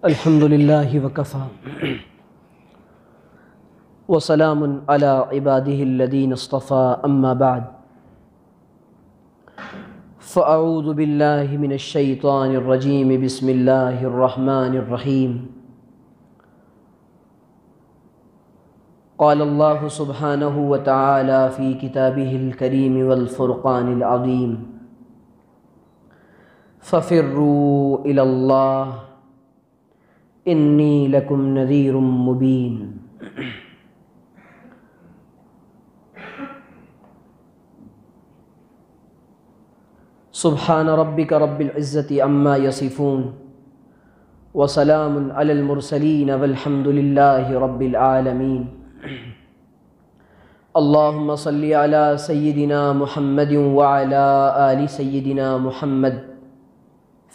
الحمد للہ وکفى وسلام علی عباده الذین اصطفى اما بعد فاعوذ باللہ من الشیطان الرجیم بسم اللہ الرحمن الرحیم قال اللہ سبحانہ وتعالی فی کتابہ الکریم والفرقان العظیم ففروا الی اللہ انی لکم نذیر مبین۔ سبحان ربک رب العزت عما یصفون وسلام علی المرسلین والحمد للہ رب العالمین۔ اللہم صلی علی سیدنا محمد وعلی آل سیدنا محمد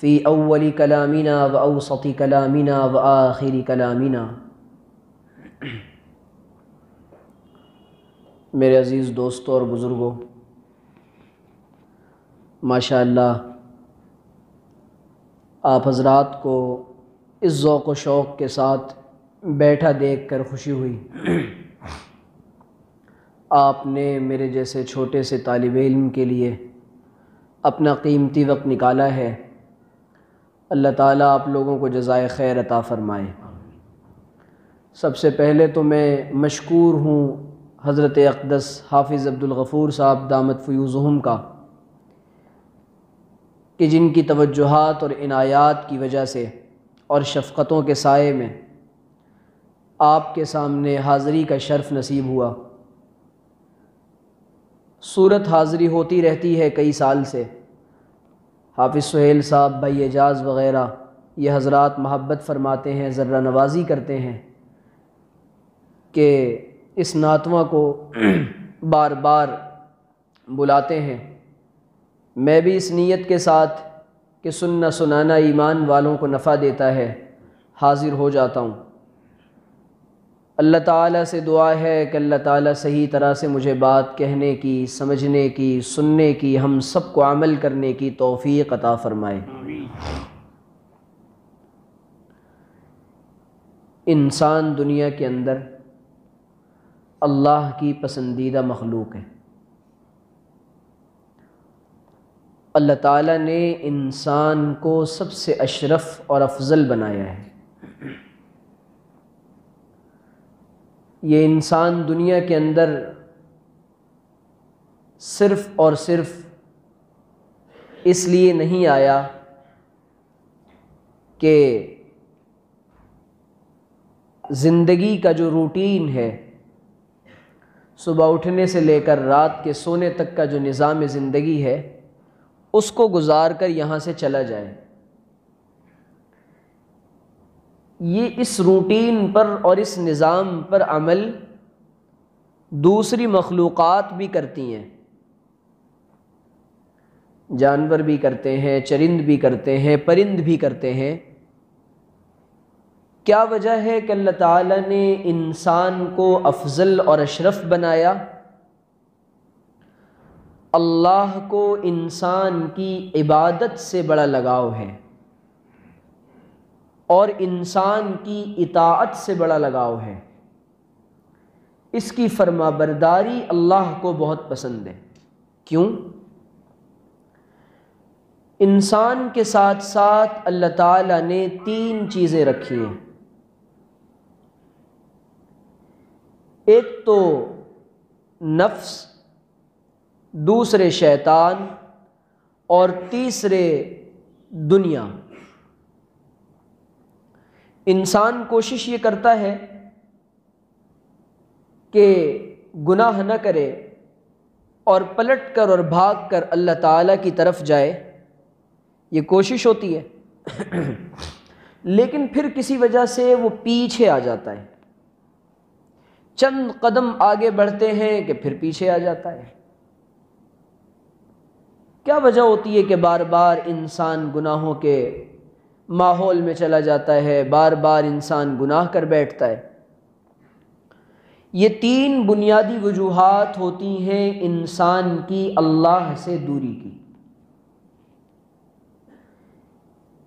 فی اول کلامنا و اوسط کلامنا و آخر کلامنا۔ میرے عزیز دوستوں اور بزرگوں، ماشاءاللہ آپ حضرات کو اس ذوق و شوق کے ساتھ بیٹھا دیکھ کر خوشی ہوئی۔ آپ نے میرے جیسے چھوٹے سے طالب علم کے لیے اپنا قیمتی وقت نکالا ہے۔ اللہ تعالیٰ آپ لوگوں کو جزائے خیر عطا فرمائے۔ سب سے پہلے تو میں مشکور ہوں حضرت اقدس حافظ عبدالغفور صاحب دامت فیوضہم کا، کہ جن کی توجہات اور عنایات کی وجہ سے اور شفقتوں کے سائے میں آپ کے سامنے حاضری کا شرف نصیب ہوا۔ صورت حاضری ہوتی رہتی ہے کئی سال سے۔ حافظ سہیل صاحب، بھائی اعجاز وغیرہ یہ حضرات محبت فرماتے ہیں، ذرہ نوازی کرتے ہیں کہ اس ناتواں کو بار بار بلاتے ہیں۔ میں بھی اس نیت کے ساتھ کہ سننا سنانا ایمان والوں کو نفع دیتا ہے حاضر ہو جاتا ہوں۔ اللہ تعالیٰ سے دعا ہے کہ اللہ تعالیٰ صحیح طرح سے مجھے بات کہنے کی، سمجھنے کی، سننے کی، ہم سب کو عمل کرنے کی توفیق عطا فرمائے۔ انسان دنیا کے اندر اللہ کی پسندیدہ مخلوق ہے۔ اللہ تعالیٰ نے انسان کو سب سے اشرف اور افضل بنایا ہے۔ یہ انسان دنیا کے اندر صرف اور صرف اس لیے نہیں آیا کہ زندگی کا جو روٹین ہے، صبح اٹھنے سے لے کر رات کے سونے تک کا جو نظام زندگی ہے، اس کو گزار کر یہاں سے چلا جائے۔ یہ اس روٹین پر اور اس نظام پر عمل دوسری مخلوقات بھی کرتی ہیں، جانور بھی کرتے ہیں، چرند بھی کرتے ہیں، پرند بھی کرتے ہیں۔ کیا وجہ ہے کہ اللہ تعالیٰ نے انسان کو افضل اور اشرف بنایا؟ اللہ کو انسان کی عبادت سے بڑا لگاؤ ہے اور انسان کی اطاعت سے بڑا لگاؤ ہے۔ اس کی فرما برداری اللہ کو بہت پسند ہے۔ کیوں؟ انسان کے ساتھ ساتھ اللہ تعالیٰ نے 3 چیزیں رکھی ہیں۔ ایک تو نفس، دوسرے شیطان، اور تیسرے دنیا۔ انسان کوشش یہ کرتا ہے کہ گناہ نہ کرے اور پلٹ کر اور بھاگ کر اللہ تعالیٰ کی طرف جائے، یہ کوشش ہوتی ہے، لیکن پھر کسی وجہ سے وہ پیچھے آ جاتا ہے۔ چند قدم آگے بڑھتے ہیں کہ پھر پیچھے آ جاتا ہے۔ کیا وجہ ہوتی ہے کہ بار بار انسان گناہوں کے ماحول میں چلا جاتا ہے، بار بار انسان گناہ کر بیٹھتا ہے؟ یہ 3 بنیادی وجوہات ہوتی ہیں انسان کی اللہ سے دوری کی۔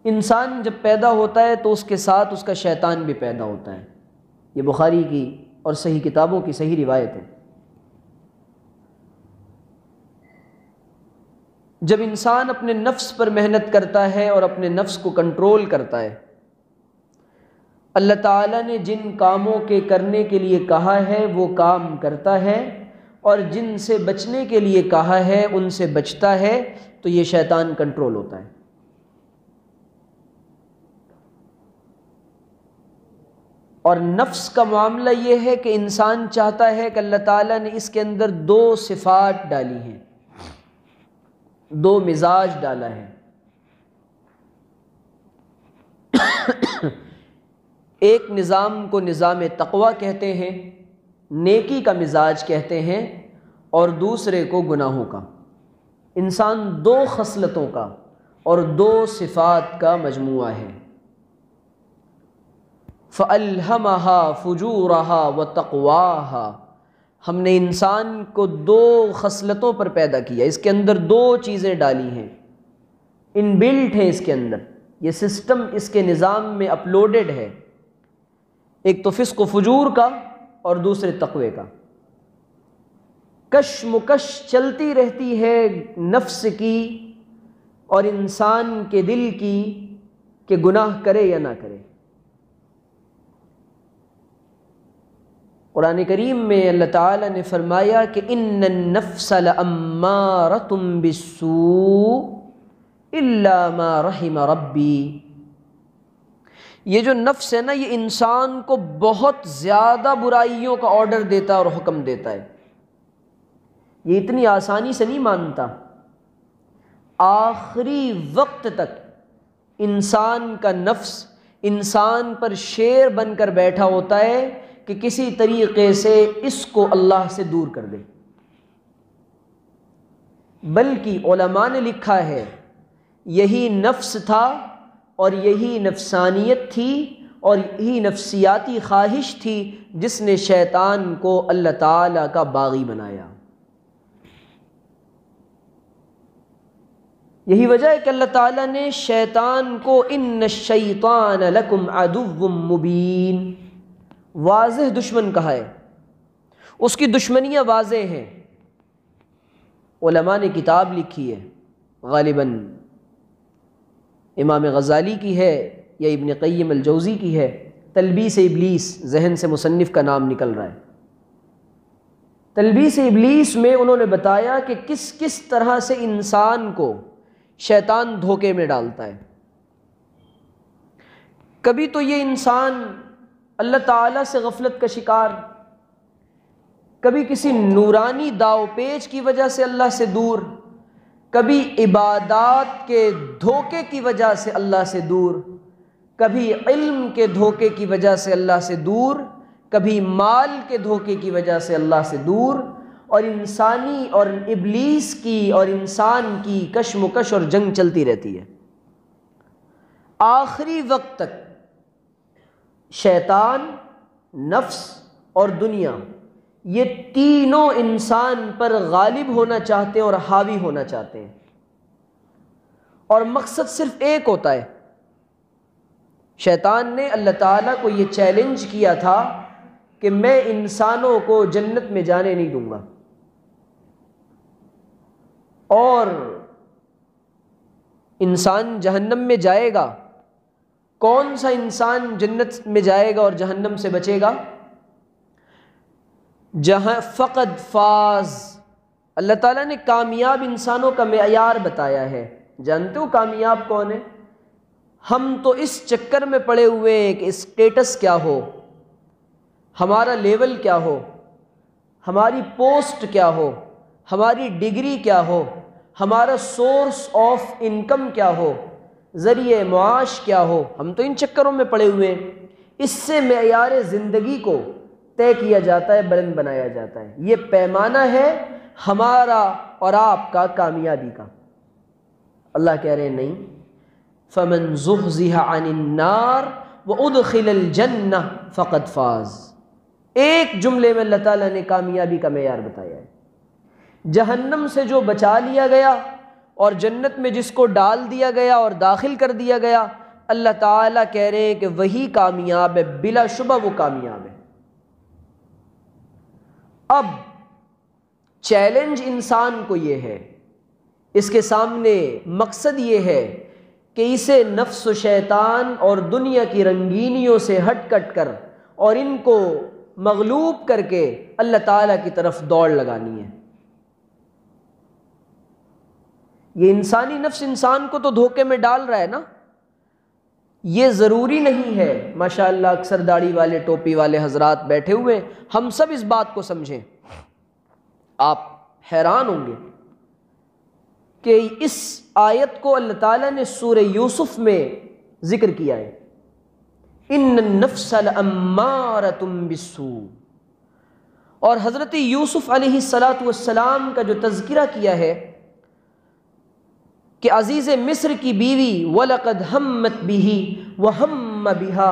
انسان جب پیدا ہوتا ہے تو اس کے ساتھ اس کا شیطان بھی پیدا ہوتا ہے، یہ بخاری کی اور صحیح کتابوں کی صحیح روایت ہے۔ جب انسان اپنے نفس پر محنت کرتا ہے اور اپنے نفس کو کنٹرول کرتا ہے، اللہ تعالیٰ نے جن کاموں کے کرنے کے لیے کہا ہے وہ کام کرتا ہے، اور جن سے بچنے کے لیے کہا ہے ان سے بچتا ہے، تو یہ شیطان کنٹرول ہوتا ہے۔ اور نفس کا معاملہ یہ ہے کہ انسان چاہتا ہے کہ اللہ تعالیٰ نے اس کے اندر دو صفات ڈالی ہیں، دو مزاج ڈالا ہے۔ ایک نظام کو نظام تقویٰ کہتے ہیں، نیکی کا مزاج کہتے ہیں، اور دوسرے کو گناہوں کا۔ انسان دو خصلتوں کا اور دو صفات کا مجموعہ ہے۔ فَأَلْهَمَهَا فُجُورَهَا وَتَقْوَاهَا، ہم نے انسان کو دو خصلتوں پر پیدا کیا، اس کے اندر دو چیزیں ڈالی ہیں، ان بلٹ ہیں اس کے اندر، یہ سسٹم اس کے نظام میں اپلوڈڈ ہے، ایک تو فسق و فجور کا اور دوسرے تقوی کا۔ کشمکش چلتی رہتی ہے نفس کی اور انسان کے دل کی کہ گناہ کرے یا نہ کرے۔ قرآن کریم میں اللہ تعالیٰ نے فرمایا کہ ان النفس لامارۃ بالسوء الا ما رحم ربی، یہ جو نفس ہے نا، یہ انسان کو بہت زیادہ برائیوں کا آرڈر دیتا ہے اور حکم دیتا ہے، یہ اتنی آسانی سے نہیں مانتا۔ آخری وقت تک انسان کا نفس انسان پر شیر بن کر بیٹھا ہوتا ہے کہ کسی طریقے سے اس کو اللہ سے دور کر دے۔ بلکہ علماء نے لکھا ہے یہی نفس تھا اور یہی نفسانیت تھی اور یہی نفسیاتی خواہش تھی جس نے شیطان کو اللہ تعالیٰ کا باغی بنایا۔ یہی وجہ ہے کہ اللہ تعالیٰ نے شیطان کو ان الشیطان لکم عدو مبین، واضح دشمن کہا ہے، اس کی دشمنیاں واضح ہیں۔ علماء نے کتاب لکھی ہے، غالباً امام غزالی کی ہے یا ابن قیم الجوزی کی ہے، تلبیس ابلیس، ذہن سے مصنف کا نام نکل رہا ہے۔ تلبیس ابلیس میں انہوں نے بتایا کہ کس کس طرح سے انسان کو شیطان دھوکے میں ڈالتا ہے۔ کبھی تو یہ انسان اللہ تعالیٰ سے غفلت کا شکار، کبھی کسی نورانی داؤ پیچ کی وجہ سے اللہ سے دور، کبھی عبادات کے دھوکے کی وجہ سے اللہ سے دور، کبھی علم کے دھوکے کی وجہ سے اللہ سے دور، کبھی مال کے دھوکے کی وجہ سے اللہ سے دور، اور انسانی اور ابلیس کی اور انسان کی کشمکش اور جنگ چلتی رہتی ہے۔ آخری وقت تک شیطان، نفس اور دنیا، یہ تینوں انسان پر غالب ہونا چاہتے ہیں اور حاوی ہونا چاہتے ہیں، اور مقصد صرف ایک ہوتا ہے۔ شیطان نے اللہ تعالیٰ کو یہ چیلنج کیا تھا کہ میں انسانوں کو جنت میں جانے نہیں دوں گا، اور انسان جہنم میں جائے گا۔ کون سا انسان جنت میں جائے گا اور جہنم سے بچے گا؟ جہاں فقد فاز، اللہ تعالیٰ نے کامیاب انسانوں کا معیار بتایا ہے۔ جانتے ہو کامیاب کون ہے؟ ہم تو اس چکر میں پڑے ہوئے ہیں کہ اسٹیٹس کیا ہو، ہمارا لیول کیا ہو، ہماری پوسٹ کیا ہو، ہماری ڈگری کیا ہو، ہمارا سورس آف انکم کیا ہو، ذریعہ معاش کیا ہو، ہم تو ان چکروں میں پڑے ہوئے ہیں۔ اس سے معیار زندگی کو طے کیا جاتا ہے، بلند بنایا جاتا ہے۔ یہ پیمانہ ہے ہمارا اور آپ کا کامیابی کا۔ اللہ کہہ رہے ہیں نہیں، فَمَنْ زُحْزِحَ عَنِ النَّارِ وَأُدْخِلَ الْجَنَّةَ فَقَدْ فَازَ، ایک جملے میں اللہ تعالیٰ نے کامیابی کا معیار بتایا ہے۔ جہنم سے جو بچا لیا گیا اور جنت میں جس کو ڈال دیا گیا اور داخل کر دیا گیا، اللہ تعالیٰ کہہ رہے ہیں کہ وہی کامیاب ہے، بلا شبہ وہ کامیاب ہے۔ اب چیلنج انسان کو یہ ہے، اس کے سامنے مقصد یہ ہے کہ اسے نفس و شیطان اور دنیا کی رنگینیوں سے ہٹ کٹ کر اور ان کو مغلوب کر کے اللہ تعالیٰ کی طرف دوڑ لگانی ہے۔ یہ انسانی نفس انسان کو تو دھوکے میں ڈال رہا ہے نا۔ یہ ضروری نہیں ہے، ماشاءاللہ اکثر داڑھی والے ٹوپی والے حضرات بیٹھے ہوئے، ہم سب اس بات کو سمجھیں۔ آپ حیران ہوں گے کہ اس آیت کو اللہ تعالیٰ نے سورہ یوسف میں ذکر کیا ہے، ان النفس لامارۃ بالسوء، اور حضرت یوسف علیہ السلام کا جو تذکرہ کیا ہے کہ عزیز مصر کی بیوی وَلَقَدْ هَمَّتْ بِهِ وَهَمَّ بِهَا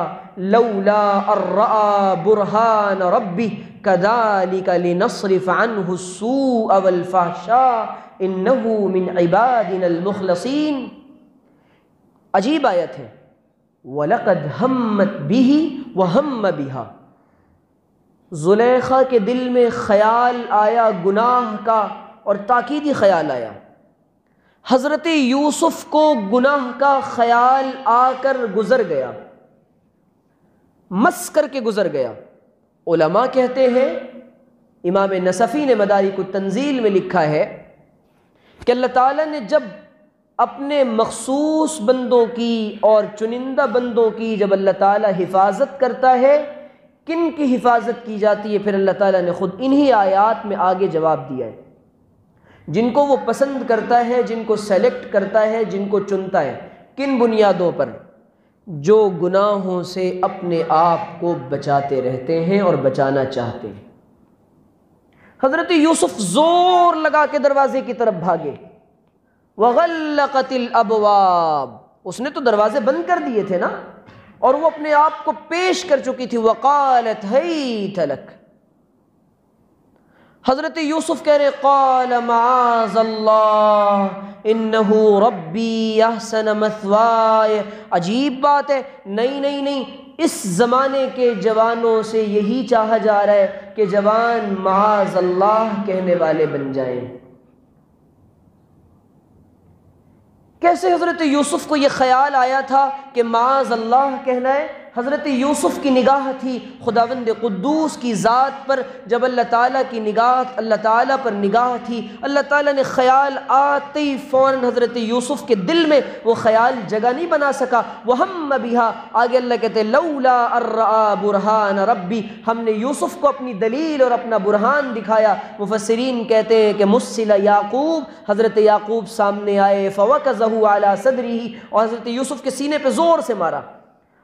لَوْلَا أَن رَّأَىٰ بُرْهَانَ رَبِّهِ كَذَٰلِكَ لِنَصْرِفَ عَنْهُ السُّوءَ وَالْفَحْشَاءَ إِنَّهُ مِنْ عِبَادِنَا الْمُخْلَصِينَ۔ عجیب آیت ہے، وَلَقَدْ هَمَّتْ بِهِ وَهَمَّ بِهَا، زلیخا کے دل میں خیال آیا گناہ کا، اور تاکیدی خیال آیا۔ حضرت یوسف کو گناہ کا خیال آ کر گزر گیا، مس کر کے گزر گیا۔ علماء کہتے ہیں، امام نصفی نے مدارک التنزیل میں لکھا ہے کہ اللہ تعالیٰ نے جب اپنے مخصوص بندوں کی اور چنندہ بندوں کی جب اللہ تعالیٰ حفاظت کرتا ہے، کن کی حفاظت کی جاتی ہے؟ پھر اللہ تعالیٰ نے خود انہی آیات میں آگے جواب دیا ہے۔ جن کو وہ پسند کرتا ہے، جن کو سیلیکٹ کرتا ہے، جن کو چنتا ہے، کن بنیادوں پر؟ جو گناہوں سے اپنے آپ کو بچاتے رہتے ہیں اور بچانا چاہتے ہیں۔ حضرت یوسف زور لگا کے دروازے کی طرف بھاگے، وغلقت الابواب، اس نے تو دروازے بند کر دیے تھے نا، اور وہ اپنے آپ کو پیش کر چکی تھی، وقالت ہیت لک۔ حضرت یوسف کہہ رہے قال معاذ اللہ انہ ربی احسن مثوائے۔ عجیب بات ہے، نہیں، اس زمانے کے جوانوں سے یہی چاہا جا رہا ہے کہ جوان معاذ اللہ کہنے والے بن جائیں۔ کیسے حضرت یوسف کو یہ خیال آیا تھا کہ معاذ اللہ کہنا ہے؟ حضرت یوسف کی نگاہ تھی خداوند قدوس کی ذات پر۔ جب اللہ تعالیٰ کی نگاہ اللہ تعالیٰ پر نگاہ تھی، اللہ تعالیٰ نے خیال آتے ہی فوراً حضرت یوسف کے دل میں وہ خیال جگہ نہیں بنا سکا۔ وَهَمَّ بِهَا، آگے اللہ کہتے ہیں لَوْلَا أَن رَّأَىٰ بُرْهَانَ رَبِّ، ہم نے یوسف کو اپنی دلیل اور اپنا برہان دکھایا۔ مفسرین کہتے ہیں کہ مُرسِلَ یعقوب، حضرت یعقوب سامنے آئے، فَوَكَزَهُ عَلَىٰ صَدْرِهِ، اور حضرت یوسف کے سینے پہ زور سے مارا،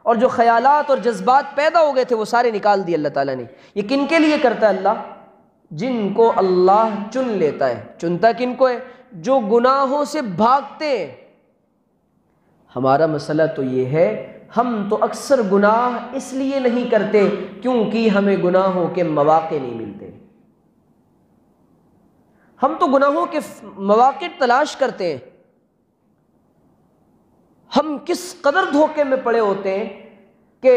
اور جو خیالات اور جذبات پیدا ہو گئے تھے وہ سارے نکال دیے اللہ تعالیٰ نے۔ یہ کن کے لیے کرتا ہے اللہ؟ جن کو اللہ چن لیتا ہے۔ چنتا کن کو ہے؟ جو گناہوں سے بھاگتے ہیں۔ ہمارا مسئلہ تو یہ ہے، ہم تو اکثر گناہ اس لیے نہیں کرتے کیونکہ ہمیں گناہوں کے مواقع نہیں ملتے۔ ہم تو گناہوں کے مواقع تلاش کرتے ہیں۔ ہم کس قدر دھوکے میں پڑے ہوتے ہیں کہ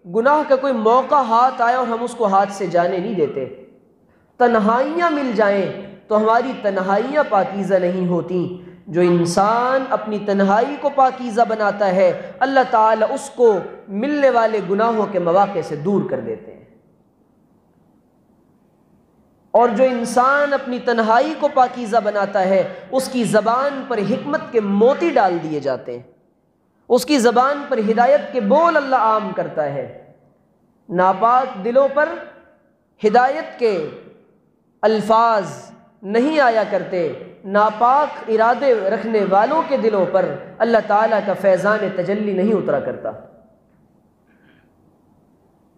گناہ کا کوئی موقع ہاتھ آئے اور ہم اس کو ہاتھ سے جانے نہیں دیتے۔ تنہائیاں مل جائیں تو ہماری تنہائیاں پاکیزہ نہیں ہوتی۔ جو انسان اپنی تنہائی کو پاکیزہ بناتا ہے، اللہ تعالیٰ اس کو ملنے والے گناہوں کے مواقع سے دور کر دیتے ہیں۔ اور جو انسان اپنی تنہائی کو پاکیزہ بناتا ہے، اس کی زبان پر حکمت کے موتی ڈال دیے جاتے ہیں، اس کی زبان پر ہدایت کے بول اللہ عام کرتا ہے۔ ناپاک دلوں پر ہدایت کے الفاظ نہیں آیا کرتے، ناپاک ارادے رکھنے والوں کے دلوں پر اللہ تعالیٰ کا فیضان تجلی نہیں اترا کرتا۔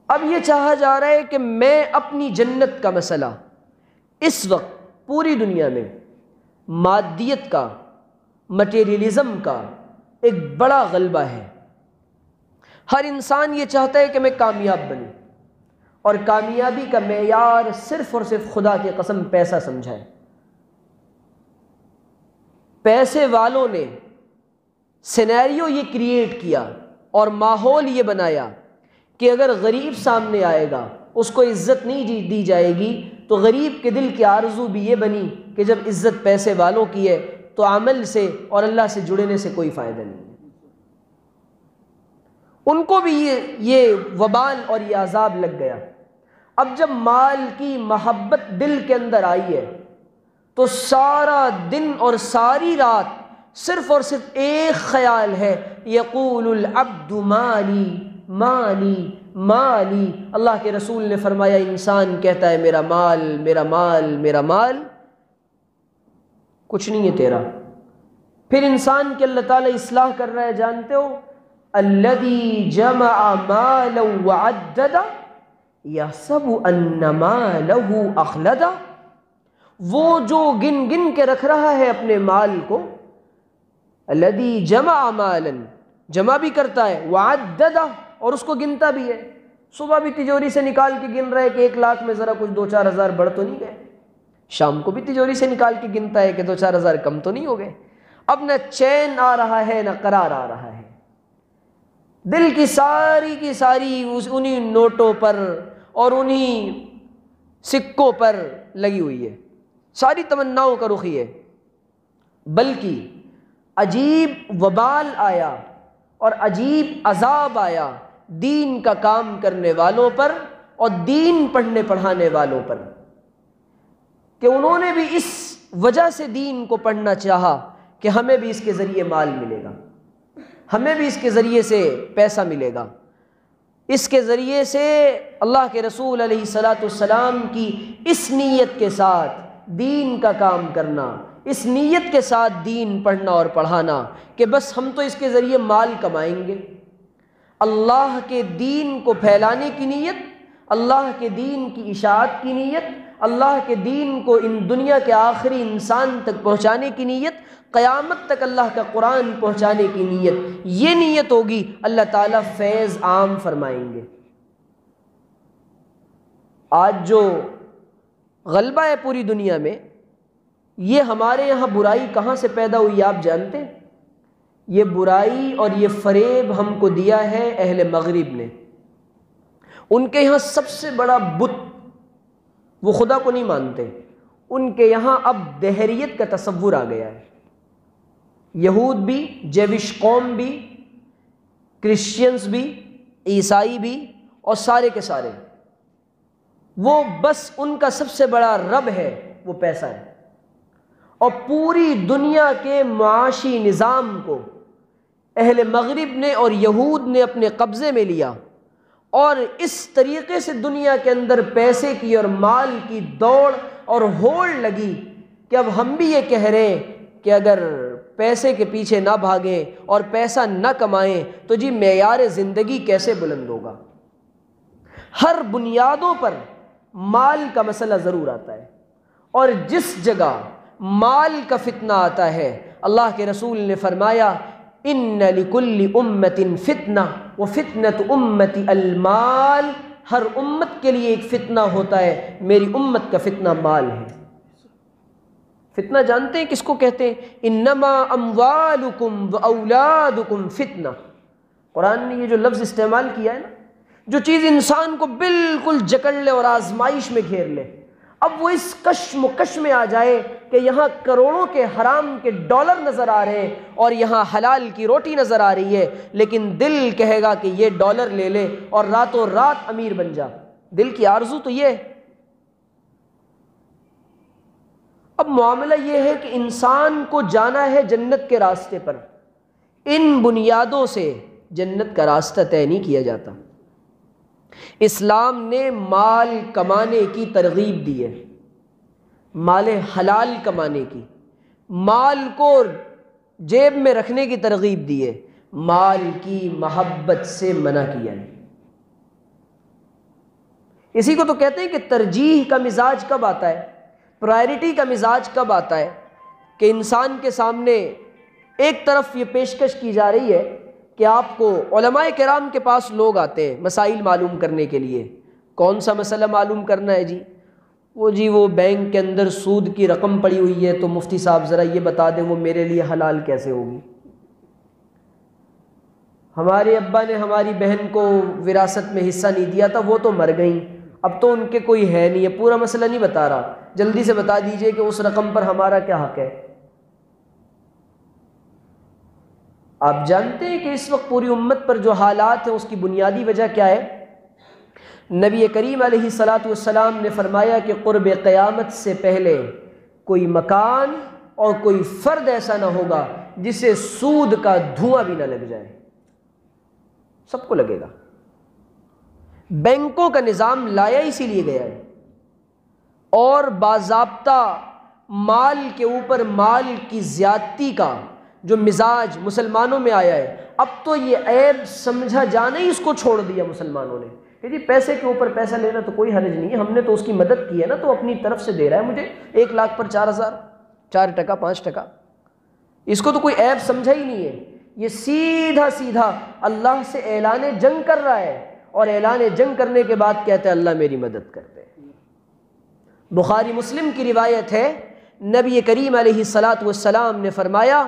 اب یہ چاہا جا رہا ہے کہ میں اپنی جنت کا مسئلہ، اس وقت پوری دنیا میں مادیت کا، مٹیریلزم کا ایک بڑا غلبہ ہے۔ ہر انسان یہ چاہتا ہے کہ میں کامیاب بنوں، اور کامیابی کا معیار صرف اور صرف خدا کی قسم پیسہ سمجھا ہے۔ پیسے والوں نے سینیریو یہ کریٹ کیا اور ماحول یہ بنایا کہ اگر غریب سامنے آئے گا اس کو عزت نہیں دی جائے گی، تو غریب کے دل کی آرزو بھی یہ بنی کہ جب عزت پیسے والوں کی ہے تو عمل سے اور اللہ سے جڑنے سے کوئی فائدہ نہیں ہے۔ ان کو بھی یہ وبال اور یہ عذاب لگ گیا۔ اب جب مال کی محبت دل کے اندر آئی ہے تو سارا دن اور ساری رات صرف اور صرف ایک خیال ہے، یقول العبد مالی مالی مالی۔ اللہ کے رسول نے فرمایا انسان کہتا ہے میرا مال میرا مال میرا مال، کچھ نہیں ہے تیرا۔ پھر انسان کی اللہ تعالیٰ اصلاح کر رہا ہے، جانتے ہو، الذی جمع مالا وعددا یحسب ان مالہ اخلدا، وہ جو گن گن کے رکھ رہا ہے اپنے مال کو، الذی جمع مالا، جمع بھی کرتا ہے، وعددا، اور اس کو گنتا بھی ہے۔ صبح بھی تجوری سے نکال کے گن رہا ہے کہ 1 لاکھ میں ذرا کچھ 2-4 ہزار بڑھ تو نہیں گئے، شام کو بھی تجوری سے نکال کے گنتا ہے کہ 2-4 ہزار کم تو نہیں ہو گئے۔ اب نہ چین آ رہا ہے نہ قرار آ رہا ہے، دل کی ساری انہی نوٹوں پر اور انہی سکوں پر لگی ہوئی ہے، ساری تمناؤں کا رخ ہے۔ بلکہ عجیب وبال آیا اور عجیب عذاب آیا دین کا کام کرنے والوں پر اور دین پڑھنے پڑھانے والوں پر، کہ انہوں نے بھی اس وجہ سے دین کو پڑھنا چاہا کہ ہمیں بھی اس کے ذریعے مال ملے گا، ہمیں بھی اس کے ذریعے سے پیسہ ملے گا، اس کے ذریعے سے اللہ کے رسول علیہ الصلاۃ والسلام کی اس نیت کے ساتھ دین کا کام کرنا، اس نیت کے ساتھ دین پڑھنا اور پڑھانا کہ بس ہم تو اس کے ذریعے مال کمائیں گے۔ اللہ کے دین کو پھیلانے کی نیت، اللہ کے دین کی اشاعت کی نیت، اللہ کے دین کو ان دنیا کے آخری انسان تک پہنچانے کی نیت، قیامت تک اللہ کا قرآن پہنچانے کی نیت، یہ نیت ہوگی، اللہ تعالیٰ فیض عام فرمائیں گے۔ آج جو غلبہ ہے پوری دنیا میں، یہ ہمارے یہاں برائی کہاں سے پیدا ہوئی آپ جانتے ہیں؟ یہ برائی اور یہ فریب ہم کو دیا ہے اہل مغرب نے۔ ان کے یہاں سب سے بڑا بت، وہ خدا کو نہیں مانتے، ان کے یہاں اب دہریت کا تصور آ گیا ہے۔ یہود بھی، جیوش قوم بھی، کرسچنز بھی، عیسائی بھی، اور سارے کے سارے، وہ بس ان کا سب سے بڑا رب ہے وہ پیسہ ہے، اور پوری دنیا کے معاشی نظام کو اہل مغرب نے اور یہود نے اپنے قبضے میں لیا، اور اس طریقے سے دنیا کے اندر پیسے کی اور مال کی دوڑ اور ہوڑ لگی کہ اب ہم بھی یہ کہہ رہے ہیں کہ اگر پیسے کے پیچھے نہ بھاگیں اور پیسہ نہ کمائیں تو جی معیار زندگی کیسے بلند ہوگا۔ ہر بنیادوں پر مال کا مسئلہ ضرور آتا ہے، اور جس جگہ مال کا فتنہ آتا ہے، اللہ کے رسول نے فرمایا ان لکل امت فتنہ وفتنۃ امتی المال، ہر امت کے لیے ایک فتنہ ہوتا ہے، میری امت کا فتنہ مال ہے۔ فتنہ جانتے ہیں کس کو کہتے ہیں؟ انما اموالکم واولادکم فتنہ۔ قرآن نے یہ جو لفظ استعمال کیا ہے نا، جو چیز انسان کو بالکل جکڑ لے اور آزمائش میں گھیر لے، اب وہ اس کشمکش میں آ جائے کہ یہاں کروڑوں کے حرام کے ڈالر نظر آ رہے ہیں اور یہاں حلال کی روٹی نظر آ رہی ہے، لیکن دل کہے گا کہ یہ ڈالر لے لے اور راتوں رات امیر بن جا، دل کی آرزو تو یہ ہے۔ اب معاملہ یہ ہے کہ انسان کو جانا ہے جنت کے راستے پر، ان بنیادوں سے جنت کا راستہ طے نہیں کیا جاتا۔ اسلام نے مال کمانے کی ترغیب دی ہے، مال حلال کمانے کی، مال کو جیب میں رکھنے کی ترغیب دی ہے، مال کی محبت سے منع کیا ہے۔ اسی کو تو کہتے ہیں کہ ترجیح کا مزاج کب آتا ہے، پرائرٹی کا مزاج کب آتا ہے، کہ انسان کے سامنے ایک طرف یہ پیشکش کی جا رہی ہے کہ آپ کو علماء کرام کے پاس لوگ آتے ہیں مسائل معلوم کرنے کے لیے۔ کون سا مسئلہ معلوم کرنا ہے جی؟ وہ بینک کے اندر سود کی رقم پڑی ہوئی ہے، تو مفتی صاحب ذرا یہ بتا دیں وہ میرے لیے حلال کیسے ہوگی۔ ہمارے ابا نے ہماری بہن کو وراثت میں حصہ نہیں دیا تھا، وہ تو مر گئیں، اب تو ان کے کوئی ہے نہیں ہے، پورا مسئلہ نہیں بتا رہا، جلدی سے بتا دیجئے کہ اس رقم پر ہمارا کیا حق ہے۔ آپ جانتے ہیں کہ اس وقت پوری امت پر جو حالات ہیں اس کی بنیادی وجہ کیا ہے؟ نبی کریم علیہ الصلاۃ والسلام نے فرمایا کہ قرب قیامت سے پہلے کوئی مکان اور کوئی فرد ایسا نہ ہوگا جسے سود کا دھواں بھی نہ لگ جائے، سب کو لگے گا۔ بینکوں کا نظام لایا اسی لیے گیا ہے، اور باضابطہ مال کے اوپر مال کی زیادتی کا جو مزاج مسلمانوں میں آیا ہے، اب تو یہ عیب سمجھا جانا ہی اس کو چھوڑ دیا مسلمانوں نے کہ جی پیسے کے اوپر پیسہ لینا تو کوئی حرج نہیں ہے، ہم نے تو اس کی مدد کی ہے نا، تو اپنی طرف سے دے رہا ہے مجھے 1 لاکھ پر 4,000، 4 5 ٹکا، اس کو تو کوئی عیب سمجھا ہی نہیں ہے۔ یہ سیدھا سیدھا اللہ سے اعلان جنگ کر رہا ہے، اور اعلان جنگ کرنے کے بعد کہتا ہے اللہ میری مدد کرتے ہیں۔ بخاری مسلم کی روایت ہے، نبی کریم علیہ الصلاۃ والسلام نے فرمایا